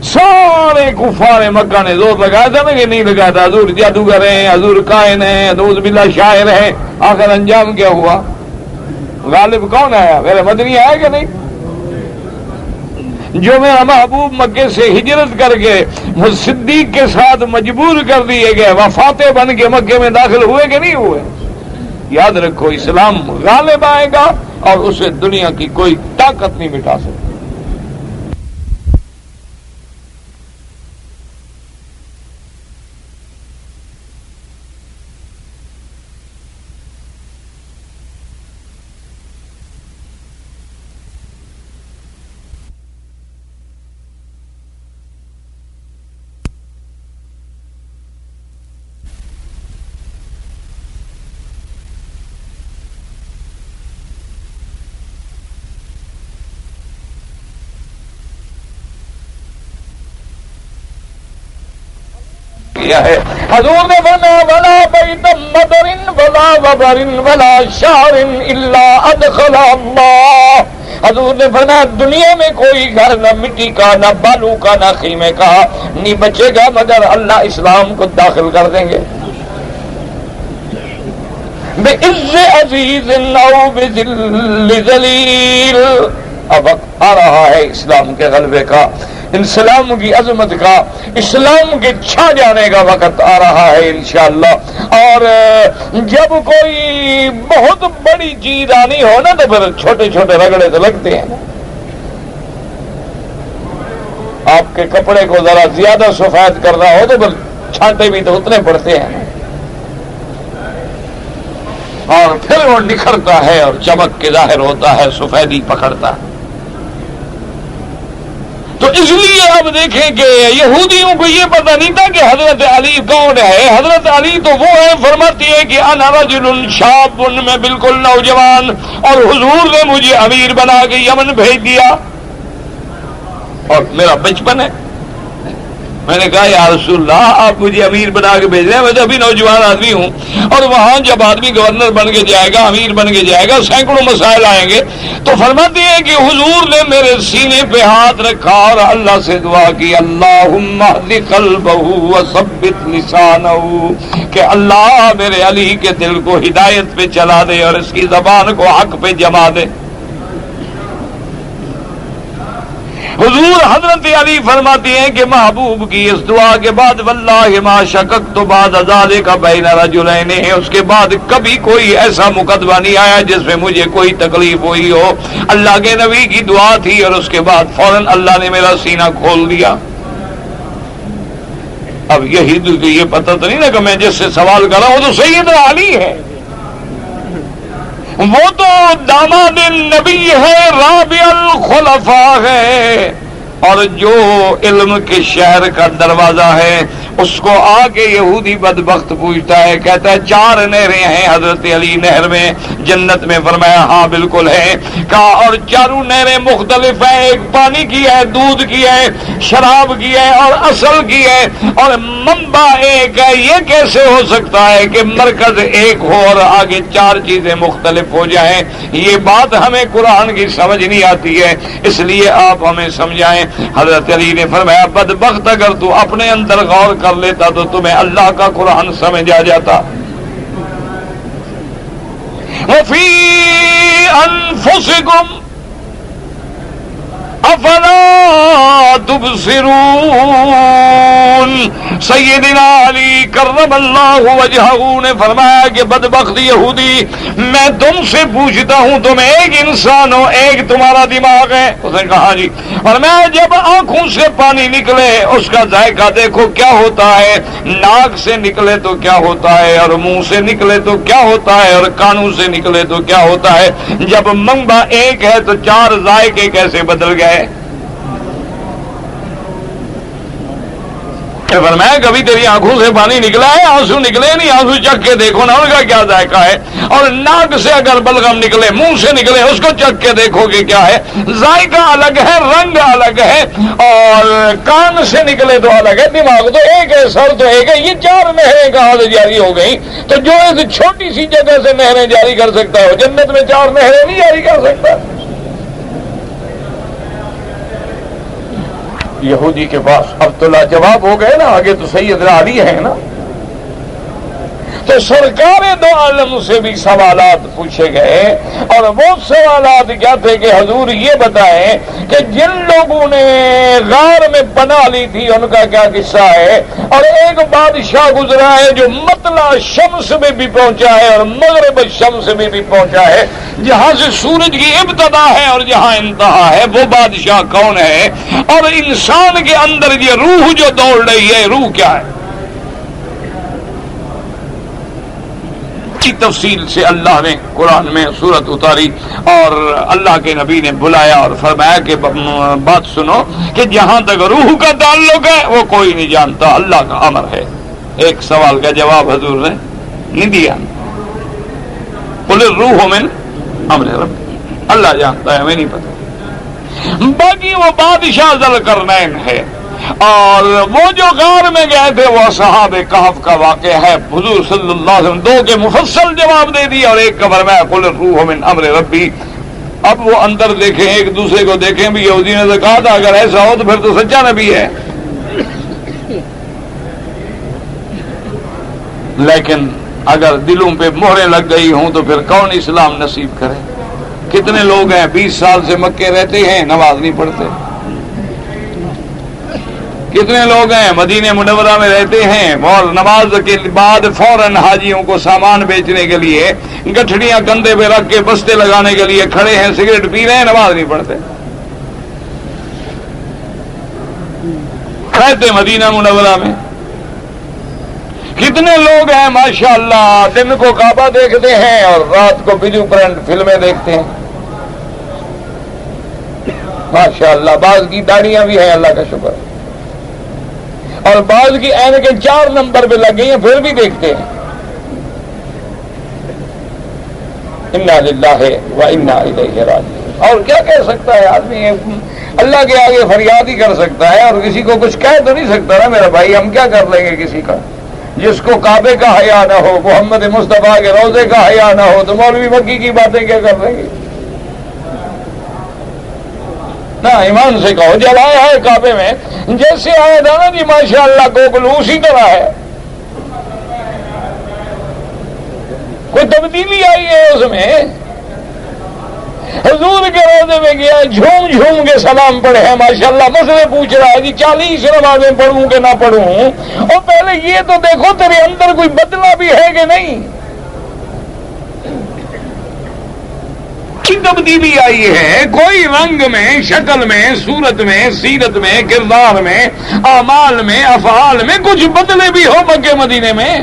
سارے کفار مکہ نے زور لگایا تھا نا کہ نہیں لگایا تھا، حضور جادوگر ہیں، حضور کاہن ہیں، نعوذ باللہ شاعر ہیں، آخر انجام کیا ہوا؟ غالب کون آیا؟ میرا مدنی آیا کہ نہیں؟ جو میرا محبوب مکے سے ہجرت کر کے وہ صدیق کے ساتھ مجبور کر دیے گئے، وفاتیں بن کے مکے میں داخل ہوئے کہ نہیں ہوئے؟ یاد رکھو اسلام غالب آئے گا اور اسے دنیا کی کوئی طاقت نہیں مٹا سکتی۔ ہے حضور نے بنا ولا بیت مدر ولا وبر ولا شعر الا ادخل اللہ، حضور نے فرمایا دنیا میں کوئی گھر نہ مٹی کا، نہ بالو کا، نہ خیمے کا نہیں بچے گا مگر اللہ اسلام کو داخل کر دیں گے۔ بعز عزیز او بذل ذلیل، اب وقت آ رہا ہے اسلام کے غلبے کا، اسلام کی عظمت کا، اسلام کے چھا جانے کا وقت آ رہا ہے انشاءاللہ۔ اور جب کوئی بہت بڑی چیز آنی ہو نا تو پھر چھوٹے چھوٹے رگڑے تو لگتے ہیں۔ آپ کے کپڑے کو ذرا زیادہ سفید کرنا ہو تو پھر چھانٹے بھی تو اتنے پڑتے ہیں اور پھر وہ نکھرتا ہے اور چمک کے ظاہر ہوتا ہے، سفیدی پکڑتا ہے۔ تو اس لیے اب دیکھیں کہ یہودیوں کو یہ پتہ نہیں تھا کہ حضرت علی کون ہے۔ حضرت علی تو وہ ہے، فرماتی ہے کہ انا رجل شاب، میں بالکل نوجوان، اور حضور نے مجھے امیر بنا کے یمن بھیج دیا اور میرا بچپن ہے۔ میں نے کہا یا رسول اللہ آپ مجھے امیر بنا کے بھیج رہے ہیں، میں تو ابھی نوجوان آدمی ہوں، اور وہاں جب آدمی گورنر بن کے جائے گا، امیر بن کے جائے گا، سینکڑوں مسائل آئیں گے۔ تو فرماتے ہیں کہ حضور نے میرے سینے پہ ہاتھ رکھا اور اللہ سے دعا کی اللہم اہد قلبہ وثبت لسانہ، کہ اللہ میرے علی کے دل کو ہدایت پہ چلا دے اور اس کی زبان کو حق پہ جما دے۔ حضور حضرت علی فرماتے ہیں کہ محبوب کی اس دعا کے بعد واللہ ما شککت بعد ذالک بین رجلین، اس کے بعد کبھی کوئی ایسا مقدمہ نہیں آیا جس میں مجھے کوئی تکلیف ہوئی ہو۔ اللہ کے نبی کی دعا تھی اور اس کے بعد فوراً اللہ نے میرا سینہ کھول دیا۔ اب یہی تو یہ پتہ تو نہیں نا کہ میں جس سے سوال کر رہا ہوں تو سیدنا علی ہے، وہ تو داماد نبی ہے، رابع الخلفاء ہے، اور جو علم کے شہر کا دروازہ ہے اس کو آ کے یہودی بدبخت پوچھتا ہے، کہتا ہے 4 نہریں ہیں حضرت علی نہر میں جنت میں؟ فرمایا ہاں بالکل ہے۔ کہا اور چاروں نہریں مختلف ہیں، ایک پانی کی ہے، دودھ کی ہے، شراب کی ہے اور اصل کی ہے، اور منبع ایک ہے۔ یہ کیسے ہو سکتا ہے کہ مرکز ایک ہو اور آگے 4 چیزیں مختلف ہو جائیں؟ یہ بات ہمیں قرآن کی سمجھ نہیں آتی ہے، اس لیے آپ ہمیں سمجھائیں۔ حضرت علی نے فرمایا بدبخت اگر تو اپنے اندر غور کر لیتا تو تمہیں اللہ کا قرآن سمجھ آ جاتا۔ وفی انفسکم افلا تبصرون، سیدنا علی کرم اللہ وجہہ نے فرمایا کہ بدبخت یہودی، میں تم سے پوچھتا ہوں تم ایک انسان ہو، ایک تمہارا دماغ ہے؟ اس نے کہا جی۔ اور میں جب آنکھوں سے پانی نکلے اس کا ذائقہ دیکھو کیا ہوتا ہے، ناک سے نکلے تو کیا ہوتا ہے، اور منہ سے نکلے تو کیا ہوتا ہے، اور کانوں سے نکلے تو کیا ہوتا ہے؟ جب منبع ایک ہے تو 4 ذائقے کیسے بدل گئے؟ فرمایا کبھی تیری آنکھوں سے پانی نکلا ہے؟ آنسو نکلے نہیں، آنسو چکھ کے دیکھو نا ان کا کیا ذائقہ ہے، اور ناک سے اگر بلغم نکلے، منہ سے نکلے، اس کو چکھ کے دیکھو گے کیا ہے، ذائقہ الگ ہے، رنگ الگ ہے، اور کان سے نکلے تو الگ ہے، دماغ تو ایک ہے، سر تو ایک ہے۔ یہ 4 نہریں کہاں سے جاری ہو گئی؟ تو جو ایک چھوٹی سی جگہ سے نہریں جاری کر سکتا ہے وہ جنت میں 4 نہریں نہیں جاری کر سکتا۔ یہودی کے پاس اب تو لاجواب ہو گئے نا، آگے تو سیدنا علی ہے نا، تو سرکار دو عالم سے بھی سوالات پوچھے گئے، اور وہ سوالات کیا تھے کہ حضور یہ بتائیں کہ جن لوگوں نے غار میں پناہ لی تھی ان کا کیا قصہ ہے، اور ایک بادشاہ گزرا ہے جو مطلع شمس میں بھی پہنچا ہے اور مغرب شمس میں بھی پہنچا ہے، جہاں سے سورج کی ابتدا ہے اور جہاں انتہا ہے، وہ بادشاہ کون ہے، اور انسان کے اندر یہ روح جو دوڑ رہی ہے، روح کیا ہے؟ کی تفصیل سے اللہ نے قرآن میں سورت اتاری، اور اللہ کے نبی نے بلایا اور فرمایا کہ بات سنو کہ جہاں تک روح کا تعلق ہے وہ کوئی نہیں جانتا، اللہ کا امر ہے۔ ایک سوال کا جواب حضور نے نہیں دیا، قل الروح من امر ربی، اللہ جانتا ہے، ہمیں نہیں پتا۔ باقی وہ بادشاہ ذوالقرنین ہے، اور وہ جو غار میں گئے تھے وہ اصحاب کہف کا واقعہ ہے۔ حضور صلی اللہ علیہ وسلم 2 کے مفصل جواب دے دیا، اور ایک کا فرمایا قل الروح من امر ربی۔ اب وہ اندر دیکھیں، ایک دوسرے کو دیکھیں بھی، یہودی نے تو کہا تھا اگر ایسا ہو تو پھر تو سچا نبی ہے، لیکن اگر دلوں پہ مہریں لگ گئی ہوں تو پھر کون اسلام نصیب کرے؟ کتنے لوگ ہیں 20 سال سے مکے رہتے ہیں، نماز نہیں پڑھتے، کتنے لوگ ہیں مدینہ منورہ میں رہتے ہیں اور نماز کے بعد فوراً حاجیوں کو سامان بیچنے کے لیے گٹھڑیاں کندھے پہ رکھ کے بستے لگانے کے لیے کھڑے ہیں، سگریٹ پی رہے ہیں، نماز نہیں پڑھتے، رہتے مدینہ منورہ میں۔ کتنے لوگ ہیں ماشاءاللہ دن کو کعبہ دیکھتے ہیں اور رات کو ویڈیو پرنٹ فلمیں دیکھتے ہیں، ماشاءاللہ۔ بعض کی داڑیاں بھی ہیں، اللہ کا شکر، اور بعض کی اینکیں 4 نمبر پہ لگ گئی ہیں پھر بھی دیکھتے ہیں۔ انا للہ و انا الیہ راجعون۔ اور کیا کہہ سکتا ہے آدمی؟ اللہ کے آگے فریاد ہی کر سکتا ہے، اور کسی کو کچھ کہہ تو نہیں سکتا نا میرا بھائی، ہم کیا کر لیں گے کسی کا؟ جس کو کعبے کا حیا نہ ہو، محمد مصطفیٰ کے روضے کا حیا نہ ہو، تو مولوی مکی کی باتیں کیا کر لیں گے؟ نہ ایمان سے کہو، جب آیا ہے کعبے میں جیسے آیا تھا نا جی ماشاءاللہ گوگل، اسی طرح ہے، کوئی تبدیلی آئی ہے اس میں؟ حضور کے روضے میں گیا، جھوم جھوم کے سلام پڑھے ہیں ماشاءاللہ، مسئلے پوچھ رہا ہے کہ 40 نمازیں پڑھوں کہ نہ پڑھوں، اور پہلے یہ تو دیکھو تیرے اندر کوئی بدلہ بھی ہے کہ نہیں، کی تبدیلی آئی ہے؟ کوئی رنگ میں، شکل میں، صورت میں، سیرت میں، کردار میں، اعمال میں، افعال میں کچھ بدلے بھی ہو مکے مدینے میں۔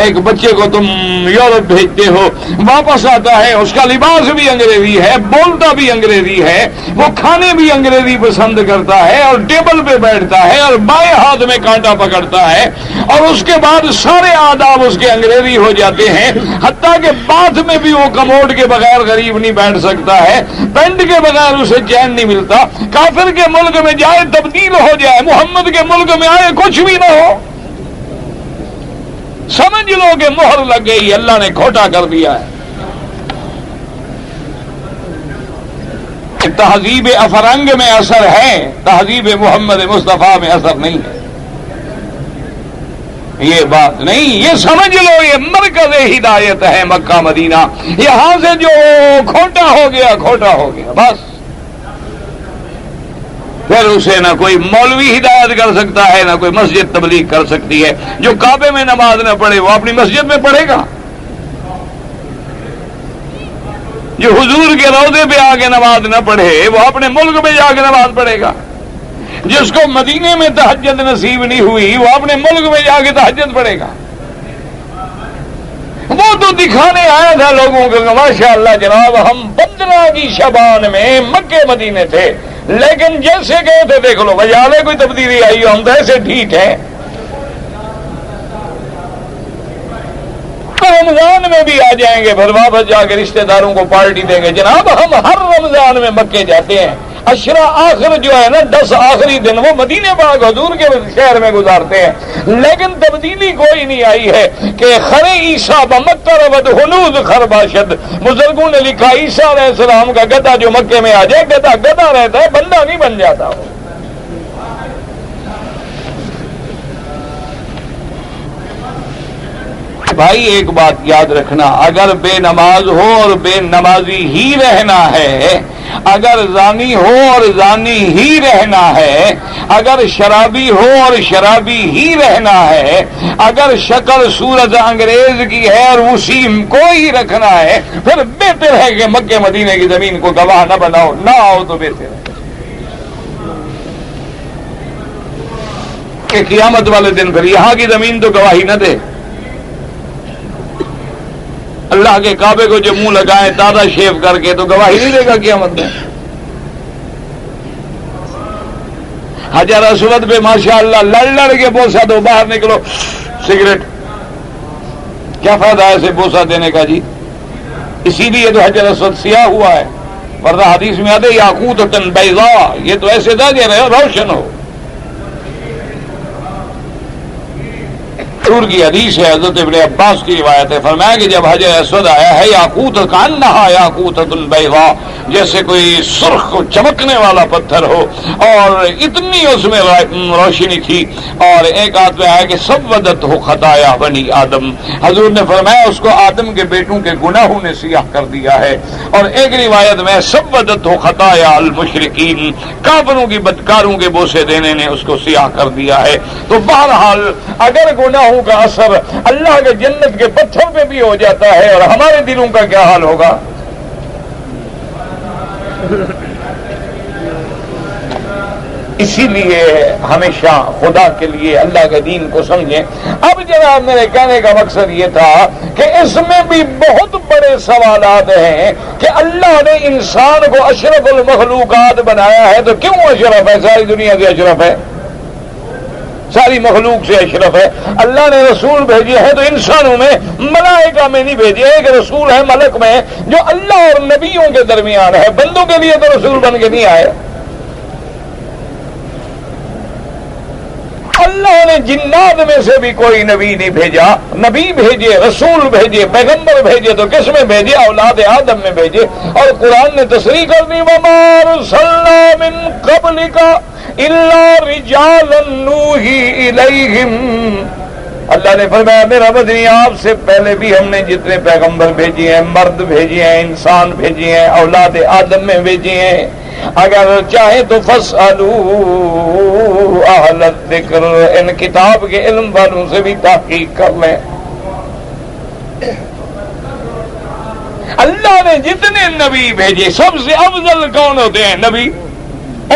ایک بچے کو تم یورپ بھیجتے ہو، واپس آتا ہے، اس کا لباس بھی انگریزی ہے، بولتا بھی انگریزی ہے، وہ کھانے بھی انگریزی پسند کرتا ہے، اور ٹیبل پہ بیٹھتا ہے اور بائیں ہاتھ میں کانٹا پکڑتا ہے، اور اس کے بعد سارے آداب اس کے انگریزی ہو جاتے ہیں، حتیٰ کہ باتھ میں بھی وہ کموڈ کے بغیر غریب نہیں بیٹھ سکتا ہے، پینٹ کے بغیر اسے چین نہیں ملتا۔ کافر کے ملک میں جائے تبدیل ہو جائے، محمد کے ملک میں آئے کچھ بھی نہ ہو، سمجھ لو کہ مہر لگ گئی، اللہ نے کھوٹا کر دیا ہے۔ تہذیب افرنگ میں اثر ہے، تہذیب محمد مصطفیٰ میں اثر نہیں ہے، یہ بات نہیں، یہ سمجھ لو یہ مرکز ہدایت ہے مکہ مدینہ، یہاں سے جو کھوٹا ہو گیا کھوٹا ہو گیا بس، پھر اسے نہ کوئی مولوی ہدایت کر سکتا ہے، نہ کوئی مسجد تبلیغ کر سکتی ہے۔ جو کعبے میں نماز نہ پڑھے وہ اپنی مسجد میں پڑھے گا، جو حضور کے روضے پہ آ کے نماز نہ پڑھے وہ اپنے ملک میں جا کے نماز پڑھے گا، جس کو مدینے میں تہجد نصیب نہیں ہوئی وہ اپنے ملک میں جا کے تہجد پڑھے گا۔ وہ تو دکھانے آیا تھا لوگوں کو، ماشاء اللہ جناب ہم 15 کی شعبان میں مکے مدینے تھے، لیکن جیسے گئے تھے دیکھ لو بجالے کوئی تبدیلی آئی ہو، ہم تو ایسے ڈھیٹ ہیں. رمضان میں بھی آ جائیں گے، پھر واپس جا کے رشتہ داروں کو پارٹی دیں گے. جناب ہم ہر رمضان میں مکے جاتے ہیں، عشرہ آخر جو ہے نا 10 آخری دن وہ مدینے پاک حضور کے شہر میں گزارتے ہیں. لیکن تبدیلی کوئی نہیں آئی ہے کہ خر عیسیٰ بمکہ ود ہنوز خر باشد. بزرگوں نے لکھا عیسیٰ علیہ السلام کا گدھا جو مکے میں آ جائے گدھا گدھا رہتا ہے، بندہ نہیں بن جاتا. بھائی ایک بات یاد رکھنا، اگر بے نماز ہو اور بے نمازی ہی رہنا ہے، اگر زانی ہو اور زانی ہی رہنا ہے، اگر شرابی ہو اور شرابی ہی رہنا ہے، اگر شکل صورت انگریز کی ہے اور اسی کو ہی رکھنا ہے، پھر بہتر ہے کہ مکے مدینے کی زمین کو گواہ نہ بناؤ، نہ آؤ تو بہتر ہے کہ قیامت والے دن پھر یہاں کی زمین تو گواہی نہ دے. اللہ کے کعبے کو جو منہ لگائے تازہ شیو کر کے تو گواہی نہیں دے گا قیامت میں. حجر اسود پہ ماشاءاللہ لڑ لڑ کے بوسہ دو، باہر نکلو سگریٹ. کیا فائدہ ہے اسے بوسہ دینے کا جی؟ اسی لیے تو حجر اسود سیاہ ہوا ہے، ورنہ حدیث میں آتے یاقوتۃ بیضاء، یہ تو ایسے دے رہے ہو روشن ہو. مشہور کی حدیث ہے، حضرت ابن عباس کی روایت ہے، فرمایا کہ جب حجر اسود آیا ہے یاقوت کانہا یاقوتۃ البیضاء، جیسے کوئی سرخ چمکنے والا پتھر ہو، اور اتنی اس میں روشنی تھی. اور ایک ہاتھ میں آیا کہ سودت ہو خطایا بنی آدم، حضور نے فرمایا اس کو آدم کے بیٹوں کے گناہوں نے سیاہ کر دیا ہے. اور ایک روایت میں سودت ہو خطایا المشرکین، کافروں کی بدکاروں کے بوسے دینے نے اس کو سیاہ کر دیا ہے. تو بہرحال اگر گناہوں کا اثر اللہ کے جنت کے پتھر پہ بھی ہو جاتا ہے، اور ہمارے دلوں کا کیا حال ہوگا؟ اسی لیے ہمیشہ خدا کے لیے اللہ کے دین کو سمجھیں. اب جناب میرے کہنے کا مقصد یہ تھا کہ اس میں بھی بہت بڑے سوالات ہیں کہ اللہ نے انسان کو اشرف المخلوقات بنایا ہے تو کیوں اشرف ہے؟ ساری دنیا سے اشرف ہے، ساری مخلوق سے اشرف ہے. اللہ نے رسول بھیجے ہیں تو انسانوں میں ملائکہ میں نہیں بھیجے. ایک رسول ہے ملک میں جو اللہ اور نبیوں کے درمیان ہے، بندوں کے لیے تو رسول بن کے نہیں آئے. اللہ نے جنات میں سے بھی کوئی نبی نہیں بھیجا. نبی بھیجے، رسول بھیجے، پیغمبر بھیجے تو کس میں بھیجے؟ اولاد آدم میں بھیجے. اور قرآن نے تصریح کر دی وَمَا أَرْسَلْنَا مِن قَبْلِكَ إِلَّا رِجَالًا نُوحِي إِلَيْهِمْ. اللہ نے فرمایا میرا مدنی آپ سے پہلے بھی ہم نے جتنے پیغمبر بھیجے ہیں، مرد بھیجے ہیں، انسان بھیجے ہیں، اولاد آدم میں بھیجے ہیں. اگر چاہیں تو فاسألوا اہل الذکر، ان کتاب کے علم والوں سے بھی تحقیق کر لیں. اللہ نے جتنے نبی بھیجے سب سے افضل کون ہوتے ہیں؟ نبی.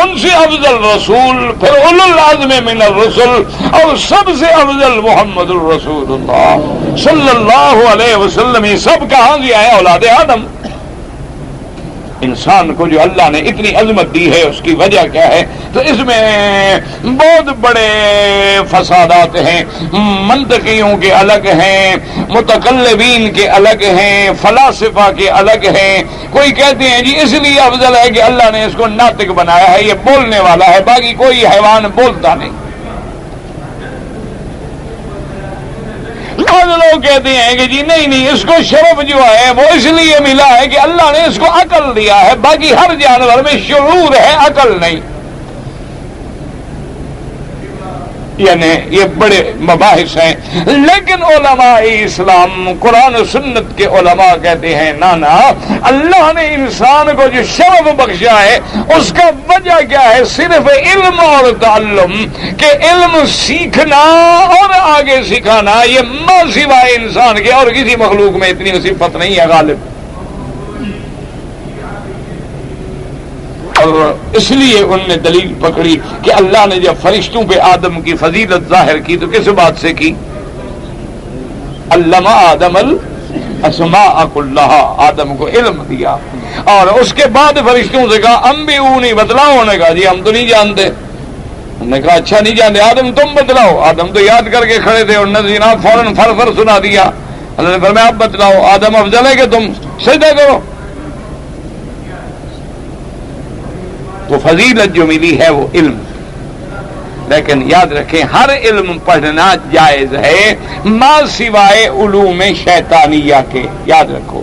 ان سے افضل رسول، پھر اولو العزم من الرسل، اور سب سے افضل محمد الرسول اللہ صلی اللہ علیہ وسلم. یہ سب کہاں سے آئے؟ اولاد آدم. انسان کو جو اللہ نے اتنی عظمت دی ہے اس کی وجہ کیا ہے؟ تو اس میں بہت بڑے فسادات ہیں. منطقیوں کے الگ ہیں، متکلمین کے الگ ہیں، فلاسفہ کے الگ ہیں. کوئی کہتے ہیں جی اس لیے افضل ہے کہ اللہ نے اس کو ناطق بنایا ہے، یہ بولنے والا ہے، باقی کوئی حیوان بولتا نہیں. بعض لوگ کہتے ہیں کہ جی نہیں اس کو شرف جو ہے وہ اس لیے ملا ہے کہ اللہ نے اس کو عقل دیا ہے، باقی ہر جانور میں شعور ہے، عقل نہیں. یعنی یہ بڑے مباحث ہیں. لیکن علماء اسلام، قرآن و سنت کے علماء کہتے ہیں نا، اللہ نے انسان کو جو شرف بخشا ہے اس کا وجہ کیا ہے؟ صرف علم اور تعلم، کہ علم سیکھنا اور آگے سکھانا یہ ما سوائے انسان کے اور کسی مخلوق میں اتنی صفت نہیں ہے غالب. اور اس لیے ان نے دلیل پکڑی کہ اللہ نے جب فرشتوں پہ آدم کی فضیلت ظاہر کی تو کس بات سے کی؟ علم آدم اسماء کلھا، آدم کو علم دیا، اور اس کے بعد فرشتوں سے کہا انبئونی، بتلاؤ، انہوں نے کہا جی ہم تو نہیں جانتے، انہوں نے کہا اچھا نہیں جانتے، آدم تم بتلاؤ، آدم تو یاد کر کے کھڑے تھے، انہوں نے جناب فوراً فر سنا دیا، اللہ نے فرمایا آپ بتلاؤ، آدم افضل ہے کہ تم سجدہ کرو؟ تو فضیلت جو ملی ہے وہ علم، لیکن یاد رکھیں ہر علم پڑھنا جائز ہے ما سوائے علوم شیطانیہ کے، یاد رکھو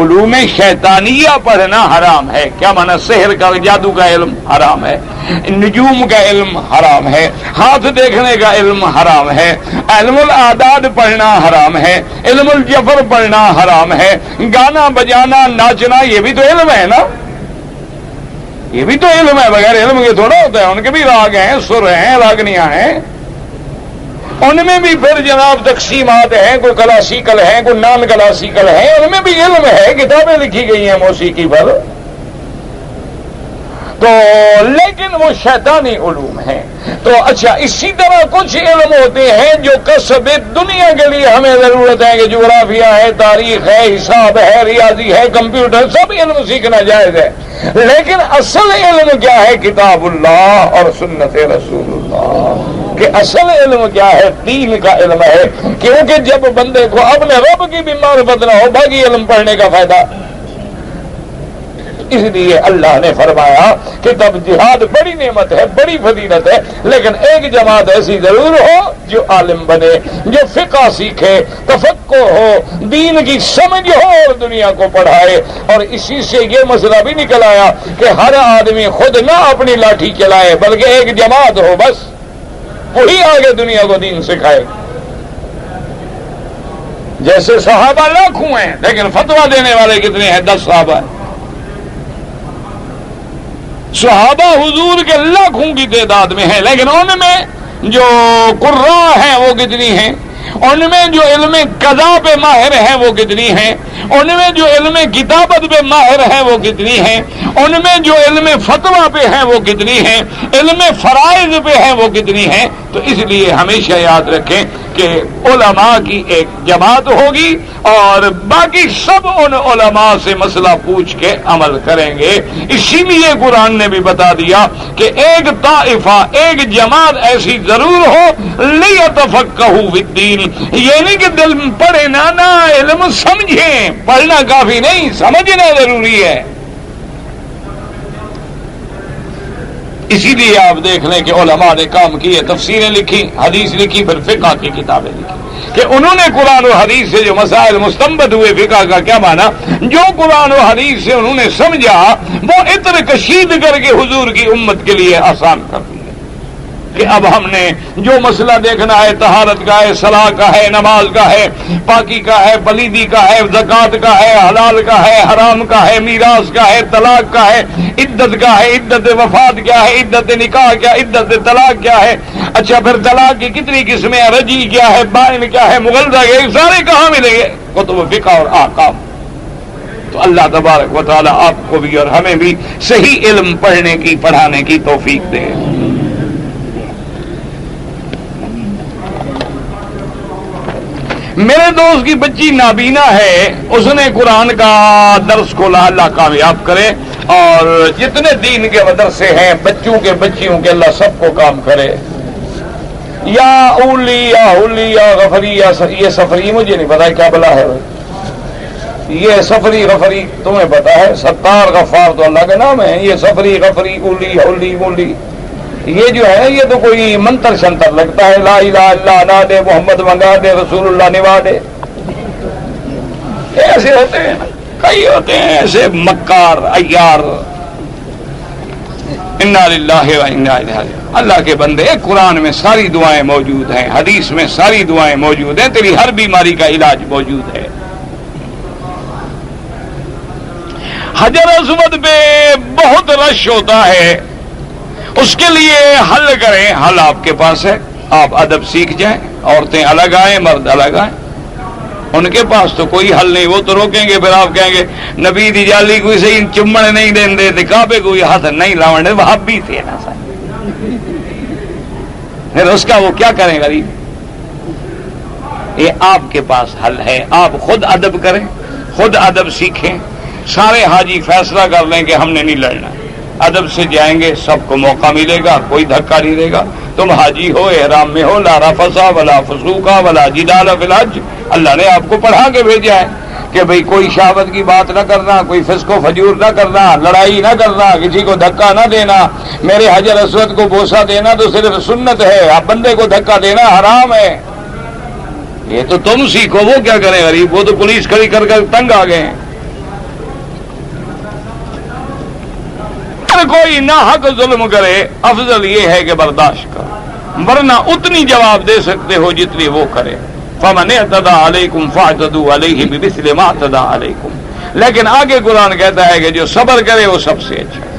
علوم شیطانیہ پڑھنا حرام ہے۔ کیا معنی؟ سحر کا، جادو کا علم حرام ہے، نجوم کا علم حرام ہے، ہاتھ دیکھنے کا علم حرام ہے، علم الاعداد پڑھنا حرام ہے، علم الجفر پڑھنا حرام ہے، گانا بجانا ناچنا یہ بھی تو علم ہے نا، یہ بھی تو علم ہے، بغیر علم کے تھوڑا ہوتا ہے، ان کے بھی راگ ہیں، سر ہیں، راگنیاں ہیں، ان میں بھی پھر جناب تقسیمات ہیں، کوئی کلاسیکل ہیں، کوئی نان کلاسیکل ہیں، ان میں بھی علم ہے، کتابیں لکھی گئی ہیں موسیقی پر، تو لیکن وہ شیطانی علوم ہیں۔ تو اچھا اسی طرح کچھ علم ہوتے ہیں جو کسب دنیا کے لیے ہمیں ضرورت ہے، کہ جغرافیہ ہے، تاریخ ہے، حساب ہے، ریاضی ہے، کمپیوٹر، سب علم سیکھنا جائز ہے، لیکن اصل علم کیا ہے؟ کتاب اللہ اور سنت رسول اللہ، کہ اصل علم کیا ہے؟ دین کا علم ہے، کیونکہ جب بندے کو اپنے رب کی بھی معرفت نہ ہو، باقی علم پڑھنے کا فائدہ۔ اس لیے اللہ نے فرمایا کہ تب جہاد بڑی نعمت ہے، بڑی فضیلت ہے، لیکن ایک جماعت ایسی ضرور ہو جو عالم بنے، جو فقہ سیکھے، تفقہ ہو، دین کی سمجھ ہو اور دنیا کو پڑھائے۔ اور اسی سے یہ مسئلہ بھی نکل آیا کہ ہر آدمی خود نہ اپنی لاٹھی چلائے، بلکہ ایک جماعت ہو، بس وہی آگے دنیا کو دین سکھائے۔ جیسے صحابہ لاکھوں ہیں لیکن فتویٰ دینے والے کتنے ہیں؟ 10 صحابہ ہیں۔ صحابہ حضور کے لاکھوں کی تعداد میں ہیں، لیکن ان میں جو قراء ہیں وہ کتنی ہیں؟ ان میں جو علم قضاء پہ ماہر ہیں وہ کتنی ہیں؟ ان میں جو علم کتابت پہ ماہر ہیں وہ کتنی ہیں؟ ان میں جو علم فتویٰ پہ ہیں وہ کتنی ہیں؟ علم فرائض پہ ہیں وہ کتنی ہیں؟ تو اس لیے ہمیشہ یاد رکھیں کہ علماء کی ایک جماعت ہوگی اور باقی سب ان علماء سے مسئلہ پوچھ کے عمل کریں گے۔ اسی لیے قرآن نے بھی بتا دیا کہ ایک طائفہ، ایک جماعت ایسی ضرور ہو لیتفقہوا فی الدین، یہ نہیں کہ دل پڑھے نہ علم سمجھیں، پڑھنا کافی نہیں، سمجھنا ضروری ہے۔ اسی لیے آپ دیکھ لیں کہ علماء نے کام کیے، تفسیریں لکھی، حدیث لکھی، پھر فقہ کی کتابیں لکھی، کہ انہوں نے قرآن و حدیث سے جو مسائل مستنبط ہوئے، فقہ کا کیا معنی؟ جو قرآن و حدیث سے انہوں نے سمجھا وہ عطر کشید کر کے حضور کی امت کے لیے آسان کر دیا، کہ اب ہم نے جو مسئلہ دیکھنا ہے، طہارت کا ہے، صلاح کا ہے، نماز کا ہے، پاکی کا ہے، پلیدی کا ہے، زکوٰۃ کا ہے، حلال کا ہے، حرام کا ہے، میراث کا ہے، طلاق کا ہے، عدت کا ہے، عدت وفات کیا ہے، عدت نکاح کیا، عدت طلاق کیا ہے، اچھا پھر طلاق کی کتنی قسمیں، رجی کیا ہے، بائن کیا ہے، مغلظہ کیا ہے، سارے کہاں ملیں گے؟ کتب فقہ اور احکام۔ تو اللہ تبارک و تعالی آپ کو بھی اور ہمیں بھی صحیح علم پڑھنے کی، پڑھانے کی توفیق دے۔ میرے دوست کی بچی نابینا ہے، اس نے قرآن کا درس کھولا، اللہ کامیاب کرے، اور جتنے دین کے مدرسے ہیں بچوں کے بچیوں کے اللہ سب کو کام کرے، یا اولی یا ہولی یا غفری یا یہ سفری، مجھے نہیں پتا کیا بلا ہے یہ سفری غفری، تمہیں پتا ہے؟ ستار غفار تو اللہ کے نام ہے، یہ سفری غفری اولی ہولی مولی یہ جو ہے یہ تو کوئی منتر شنتر لگتا ہے، لا الہ الا اللہ دے، محمد منگا دے، رسول اللہ نوا دے، ایسے ہوتے ہیں، کئی ہوتے ہیں ایسے مکار عیار۔ انا للہ و انا الیہ راجعون۔ اللہ کے بندے، قرآن میں ساری دعائیں موجود ہیں، حدیث میں ساری دعائیں موجود ہیں، تیری ہر بیماری کا علاج موجود ہے۔ حجر اسود پہ بہت رش ہوتا ہے، اس کے لیے حل کریں، حل آپ کے پاس ہے، آپ ادب سیکھ جائیں، عورتیں الگ آئیں، مرد الگ آئیں، ان کے پاس تو کوئی حل نہیں، وہ تو روکیں گے، پھر آپ کہیں گے نبی دی جالی کوئی صحیح چمڑ نہیں دین دے، کعبے کوئی ہاتھ نہیں لاؤں دے، وہابی تھے نا صحیح، پھر اس کا وہ کیا کریں غریب؟ یہ آپ کے پاس حل ہے، آپ خود ادب کریں، خود ادب سیکھیں. سارے حاجی فیصلہ کر لیں کہ ہم نے نہیں لڑنا، ادب سے جائیں گے، سب کو موقع ملے گا، کوئی دھکا نہیں دے گا. تم حاجی ہو، احرام میں ہو، لا رفث ولا فسوق ولا جدال فی الحج. اللہ نے آپ کو پڑھا کے بھیجا ہے کہ بھئی کوئی شہوت کی بات نہ کرنا، کوئی فسق و فجور نہ کرنا، لڑائی نہ کرنا، کسی کو دھکا نہ دینا. میرے حجر اسود کو بوسہ دینا تو صرف سنت ہے، اب بندے کو دھکا دینا حرام ہے. یہ تو تم سیکھو، وہ کیا کریں غریب، وہ تو پولیس کھڑی کر کر تنگ آ گئے ہیں. اگر کوئی نہ حق ظلم کرے افضل یہ ہے کہ برداشت کرو، ورنہ اتنی جواب دے سکتے ہو جتنی وہ کرے. فمن اعتدى علیکم فاعتدوا علیہ بمثل ما اعتدى علیکم. لیکن آگے قرآن کہتا ہے کہ جو صبر کرے وہ سب سے اچھا ہے.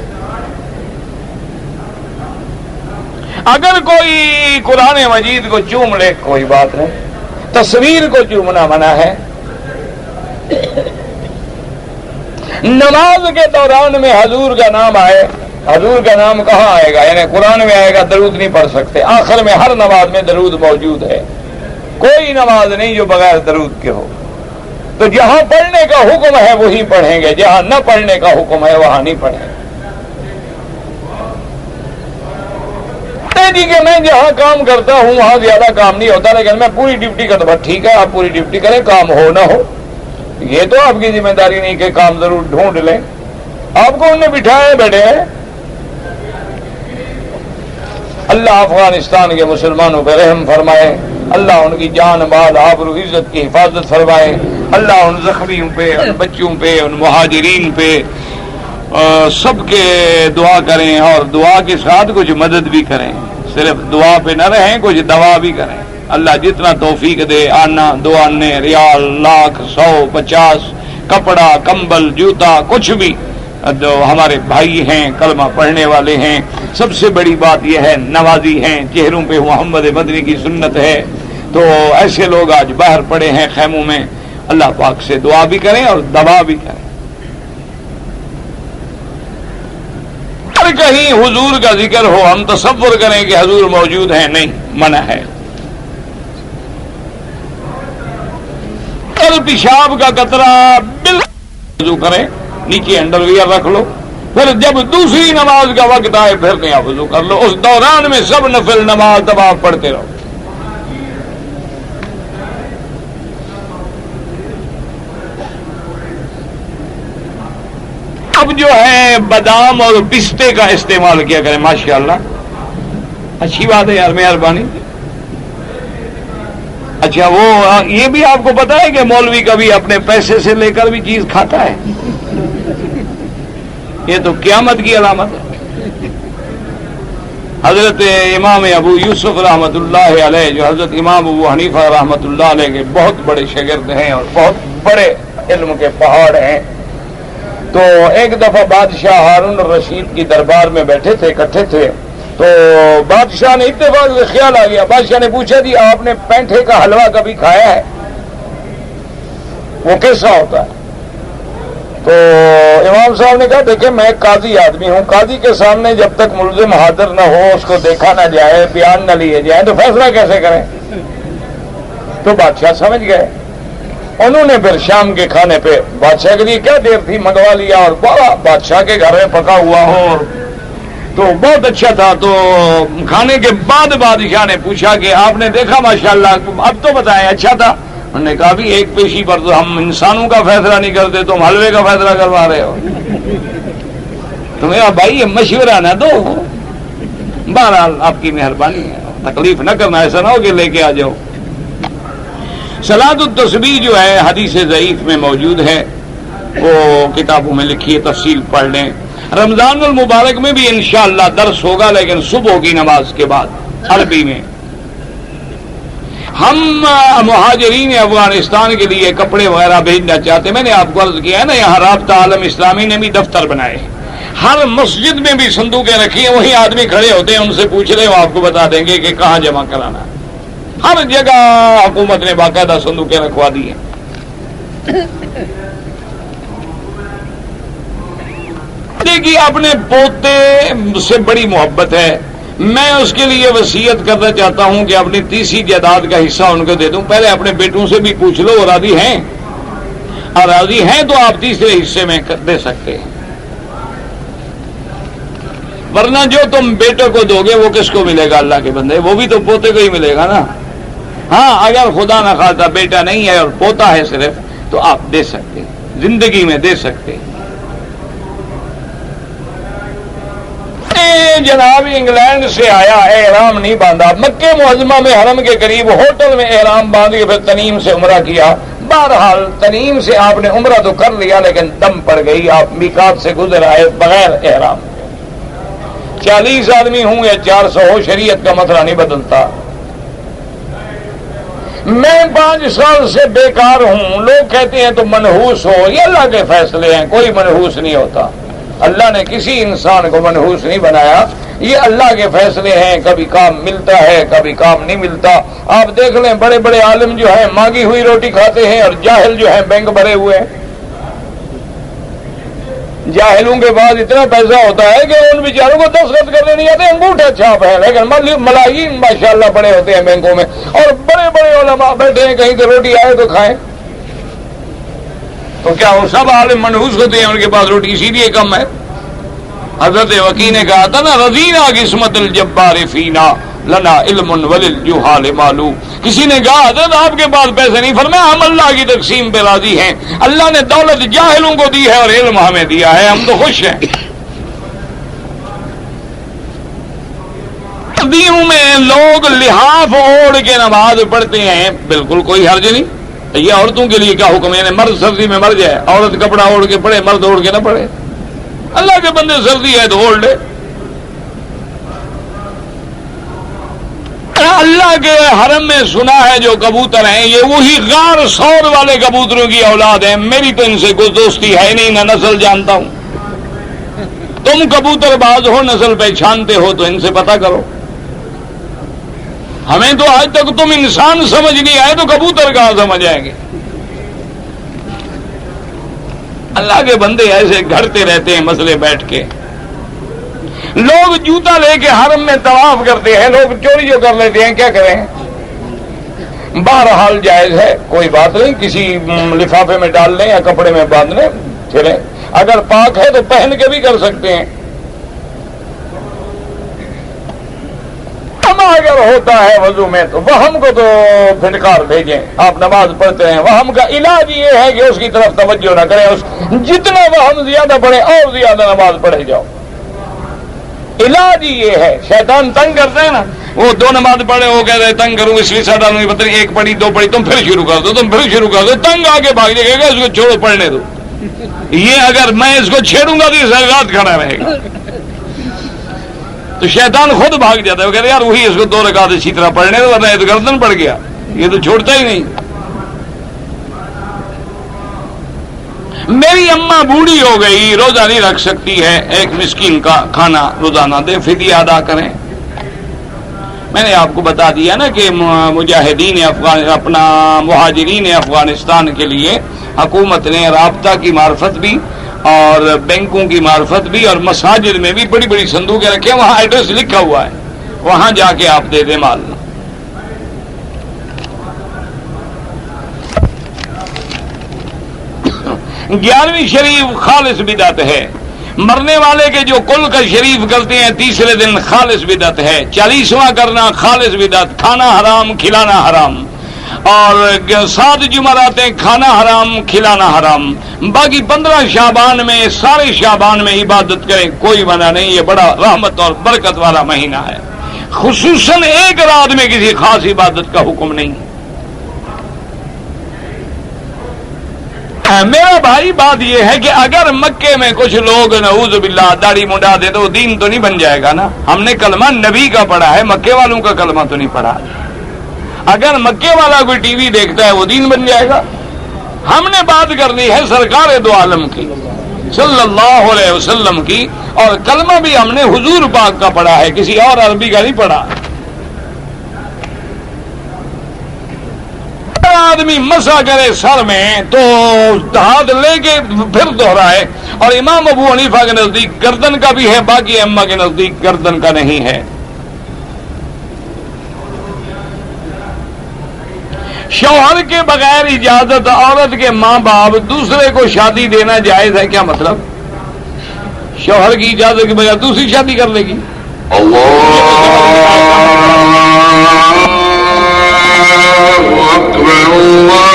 اگر کوئی قرآن مجید کو چوم لے کوئی بات نہیں، تصویر کو چومنا منع ہے. نماز کے دوران میں حضور کا نام آئے، حضور کا نام کہاں آئے گا؟ یعنی قرآن میں آئے گا، درود نہیں پڑھ سکتے. آخر میں ہر نماز میں درود موجود ہے، کوئی نماز نہیں جو بغیر درود کے ہو. تو جہاں پڑھنے کا حکم ہے وہی پڑھیں گے، جہاں نہ پڑھنے کا حکم ہے وہاں نہیں پڑھیں گے. جی کہ میں جہاں کام کرتا ہوں وہاں زیادہ کام نہیں ہوتا، لیکن میں پوری ڈیوٹی کرتا ہوں. ٹھیک ہے، آپ پوری ڈیوٹی کریں، کام ہو نہ ہو یہ تو آپ کی ذمہ داری نہیں کہ کام ضرور ڈھونڈ لیں. آپ کو انہوں نے بٹھائے بیٹھے ہیں. اللہ افغانستان کے مسلمانوں پہ رحم فرمائے، اللہ ان کی جان مال آبرو عزت کی حفاظت فرمائے. اللہ ان زخمیوں پہ، ان بچوں پہ، ان مہاجرین پہ سب کے دعا کریں، اور دعا کے ساتھ کچھ مدد بھی کریں. صرف دعا پہ نہ رہیں، کچھ دوا بھی کریں. اللہ جتنا توفیق دے، آنا، دو آنے، ریال، لاکھ، 100، 50، کپڑا، کمبل، جوتا، کچھ بھی. جو ہمارے بھائی ہیں، کلمہ پڑھنے والے ہیں، سب سے بڑی بات یہ ہے نمازی ہیں، چہروں پہ محمد مدنی کی سنت ہے. تو ایسے لوگ آج باہر پڑے ہیں خیموں میں. اللہ پاک سے دعا بھی کریں اور دوا بھی کریں. ہر کہیں حضور کا ذکر ہو، ہم تصور کریں کہ حضور موجود ہیں، نہیں، منع ہے. پیشاب کا قطرہ بالکل وضو کریں، نیچے انڈر ویئر رکھ لو، پھر جب دوسری نماز کا وقت آئے پھر نیا وضو کر لو. اس دوران میں سب نفل نماز تب آپ پڑھتے رہو. اب جو ہے بادام اور پستے کا استعمال کیا کریں. ماشاءاللہ اچھی بات ہے یار، مہربانی. اچھا، وہ یہ بھی آپ کو پتا ہے کہ مولوی کبھی اپنے پیسے سے لے کر بھی چیز کھاتا ہے؟ یہ تو قیامت کی علامت ہے. حضرت امام ابو یوسف رحمۃ اللہ علیہ، جو حضرت امام ابو حنیفہ رحمۃ اللہ علیہ کے بہت بڑے شاگرد ہیں اور بہت بڑے علم کے پہاڑ ہیں، تو ایک دفعہ بادشاہ ہارون الرشید کی دربار میں بیٹھے تھے، اکٹھے تھے. تو بادشاہ نے اتفاق سے خیال آ گیا. بادشاہ نے پوچھا جی آپ نے پینٹھے کا حلوہ کبھی کھایا ہے؟ وہ کیسا ہوتا ہے؟ تو امام صاحب نے کہا دیکھیں میں قاضی آدمی ہوں، قاضی کے سامنے جب تک ملزم حاضر نہ ہو، اس کو دیکھا نہ جائے، بیان نہ لیے جائیں تو فیصلہ کیسے کریں؟ تو بادشاہ سمجھ گئے. انہوں نے پھر شام کے کھانے پہ بادشاہ کے لیے کیا دیر تھی منگوا لیا، اور بڑا بادشاہ کے گھر میں پکا ہوا ہو تو بہت اچھا تھا. تو کھانے کے بعد بادشاہ نے پوچھا کہ آپ نے دیکھا ماشاءاللہ، اب تو بتائیں اچھا تھا؟ انہوں نے کہا بھی ایک پیشی پر تو ہم انسانوں کا فیصلہ نہیں کرتے، تم حلوے کا فیصلہ کروا رہے ہو. تو میرا بھائی یہ مشورہ نہ دو. بہرحال آپ کی مہربانی ہے، تکلیف نہ کرنا، ایسا نہ ہو کہ لے کے آ جاؤ. صلاۃ التسبیح جو ہے حدیث ضعیف میں موجود ہے، وہ کتابوں میں لکھی ہے، تفصیل پڑھ لیں. رمضان المبارک میں بھی انشاءاللہ درس ہوگا، لیکن صبح کی نماز کے بعد عربی میں. ہم مہاجرین افغانستان کے لیے کپڑے وغیرہ بھیجنا چاہتے ہیں. میں نے آپ کو عرض کیا ہے نا، یہاں رابطہ عالم اسلامی نے بھی دفتر بنائے، ہر مسجد میں بھی صندوقیں رکھی ہیں، وہی آدمی کھڑے ہوتے ہیں، ان سے پوچھ رہے وہ آپ کو بتا دیں گے کہ کہاں جمع کرانا ہے. ہر جگہ حکومت نے باقاعدہ صندوقیں رکھوا دی ہیں. کی اپنے پوتے سے بڑی محبت ہے، میں اس کے لیے وصیت کرنا چاہتا ہوں کہ اپنی تیسری جائیداد کا حصہ ان کو دے دوں. پہلے اپنے بیٹوں سے بھی پوچھ لو وہ راضی ہیں، اور راضی ہیں تو آپ تیسرے حصے میں دے سکتے ہیں، ورنہ جو تم بیٹے کو دو گے وہ کس کو ملے گا؟ اللہ کے بندے، وہ بھی تو پوتے کو ہی ملے گا نا. ہاں اگر خدا نہ خواستہ بیٹا نہیں ہے اور پوتا ہے صرف، تو آپ دے سکتے ہیں، زندگی میں دے سکتے ہیں. جناب انگلینڈ سے آیا، احرام نہیں باندھا، مکہ معظمہ میں حرم کے قریب ہوٹل میں احرام باندھ کے پھر تنیم سے عمرہ کیا. بہرحال تنیم سے آپ نے عمرہ تو کر لیا لیکن دم پڑ گئی، آپ میقات سے گزر آئے بغیر احرام. 40 آدمی ہوں یا 400 ہو، شریعت کا مسئلہ نہیں بدلتا. میں 5 سال سے بیکار ہوں، لوگ کہتے ہیں تو منحوس ہو. یہ اللہ کے فیصلے ہیں، کوئی منحوس نہیں ہوتا. اللہ نے کسی انسان کو منحوس نہیں بنایا، یہ اللہ کے فیصلے ہیں. کبھی کام ملتا ہے، کبھی کام نہیں ملتا. آپ دیکھ لیں بڑے بڑے عالم جو ہیں مانگی ہوئی روٹی کھاتے ہیں، اور جاہل جو ہیں بینک بھرے ہوئے ہیں. جاہلوں کے بعد اتنا پیسہ ہوتا ہے کہ ان بیچاروں کو دستخط کرنے نہیں آتے، انگوٹھا چھاپ ہے، لیکن ملائی ماشاءاللہ بڑے ہوتے ہیں بینکوں میں، اور بڑے بڑے علماء بیٹھے ہیں، کہیں تو روٹی آئے تو کھائیں. تو کیا وہ سب عالم منحوس ہوتے ہیں؟ ان کے پاس روٹی اسی لیے کم ہے. حضرت وکی نے کہا تھا نا، رضینا قسمت الجبار فینا لنا علم وللجہال معلوم. کسی نے کہا حضرت آپ کے پاس پیسے نہیں، فرمایا ہم اللہ کی تقسیم پہ راضی ہیں. اللہ نے دولت جاہلوں کو دی ہے اور علم ہمیں دیا ہے، ہم تو خوش ہیں. سردیوں میں لوگ لحاف اوڑھ کے نماز پڑھتے ہیں، بالکل کوئی حرج نہیں. یہ عورتوں کے لیے کیا حکم ہے؟ مرد سردی میں مر جائے، عورت کپڑا اوڑھ کے پڑھے، مرد اوڑھ کے نہ پڑھے. اللہ کے بندے سردی ہے تو اوڑھ لے. اللہ کے حرم میں سنا ہے جو کبوتر ہیں یہ وہی غار سور والے کبوتروں کی اولاد ہیں. میری تو ان سے کوئی دوستی ہے نہیں، نہ نسل جانتا ہوں. تم کبوتر باز ہو، نسل پہچانتے ہو تو ان سے پتہ کرو. ہمیں تو آج تک تم انسان سمجھ نہیں آئے تو کبوتر کہاں سمجھ آئیں گے؟ اللہ کے بندے ایسے گھڑتے رہتے ہیں مسئلے بیٹھ کے. لوگ جوتا لے کے حرم میں طواف کرتے ہیں، لوگ چوری جو کر لیتے ہیں، کیا کریں؟ بہرحال جائز ہے، کوئی بات نہیں، کسی لفافے میں ڈال لیں یا کپڑے میں باندھ لیں چلیں. اگر پاک ہے تو پہن کے بھی کر سکتے ہیں. اگر ہوتا ہے وضو میں تو وہم کو تو پھٹکار بھیجیں. آپ نماز پڑھتے ہیں، وہم کا علاج یہ ہے کہ اس کی طرف توجہ نہ کریں. جتنا وہم زیادہ پڑھے اور زیادہ نماز پڑھے جاؤ. علاج ہی یہ ہے. شیطان تنگ کرتے ہیں نا، وہ 2 نماز پڑھے، وہ کہہ رہے تنگ کروں اس لیے ساڈا نہیں پتہ، 1 پڑھی 2 پڑھی، تم پھر شروع کر دو، تم پھر شروع کر دو. تنگ آگے بھاگ جائے گا، اس کو چھوڑو پڑھنے دو. یہ اگر میں اس کو چھیڑوں گا تو یہ سرگات کھڑا رہے گا. تو شیطان خود بھاگ جاتا ہے، وہ کہتے ہیں یار وہی اس کو 2 رکعت اچھی طرح پڑھنے دو، ورنہ یہ تو گردن پڑ گیا، یہ تو چھوڑتا ہی نہیں. میری اماں بوڑھی ہو گئی، روزہ نہیں رکھ سکتی ہے، 1 مسکین کا کھانا روزانہ دے، فدیہ ادا کریں. میں نے آپ کو بتا دیا نا کہ مجاہدین اپنا مہاجرین افغانستان کے لیے حکومت نے رابطہ کی معرفت بھی اور بینکوں کی معرفت بھی اور مساجد میں بھی بڑی بڑی صندوقیں رکھے، وہاں ایڈریس لکھا ہوا ہے، وہاں جا کے آپ دے دیں مال. گیارہویں شریف خالص بدعت ہے. مرنے والے کے جو کل کا شریف کرتے ہیں تیسرے دن خالص بدعت ہے. 40واں کرنا خالص بدعت. کھانا حرام، کھلانا حرام. اور 7 جمعراتیں کھانا حرام، کھلانا حرام. باقی 15 شعبان میں، سارے شعبان میں عبادت کریں، کوئی منع نہیں. یہ بڑا رحمت اور برکت والا مہینہ ہے. خصوصاً ایک رات میں کسی خاص عبادت کا حکم نہیں. میرا بھائی بات یہ ہے کہ اگر مکے میں کچھ لوگ نعوذ باللہ داڑھی منڈا دے تو وہ دین تو نہیں بن جائے گا نا. ہم نے کلمہ نبی کا پڑھا ہے، مکے والوں کا کلمہ تو نہیں پڑھا. اگر مکے والا کوئی ٹی وی دیکھتا ہے وہ دین بن جائے گا. ہم نے بات کرنی ہے سرکار دو عالم کی صلی اللہ علیہ وسلم کی، اور کلمہ بھی ہم نے حضور پاک کا پڑھا ہے، کسی اور عربی کا نہیں پڑھا. آدمی مسا کرے سر میں تو ہاتھ لے کے پھر دوہرائے. اور امام ابو حنیفہ کے نزدیک گردن کا بھی ہے، باقی ائمہ کے نزدیک گردن کا نہیں ہے. شوہر کے بغیر اجازت عورت کے ماں باپ دوسرے کو شادی دینا جائز ہے؟ کیا مطلب؟ شوہر کی اجازت کے بغیر دوسری شادی کر لے گی؟ اللہ اکبر اللہ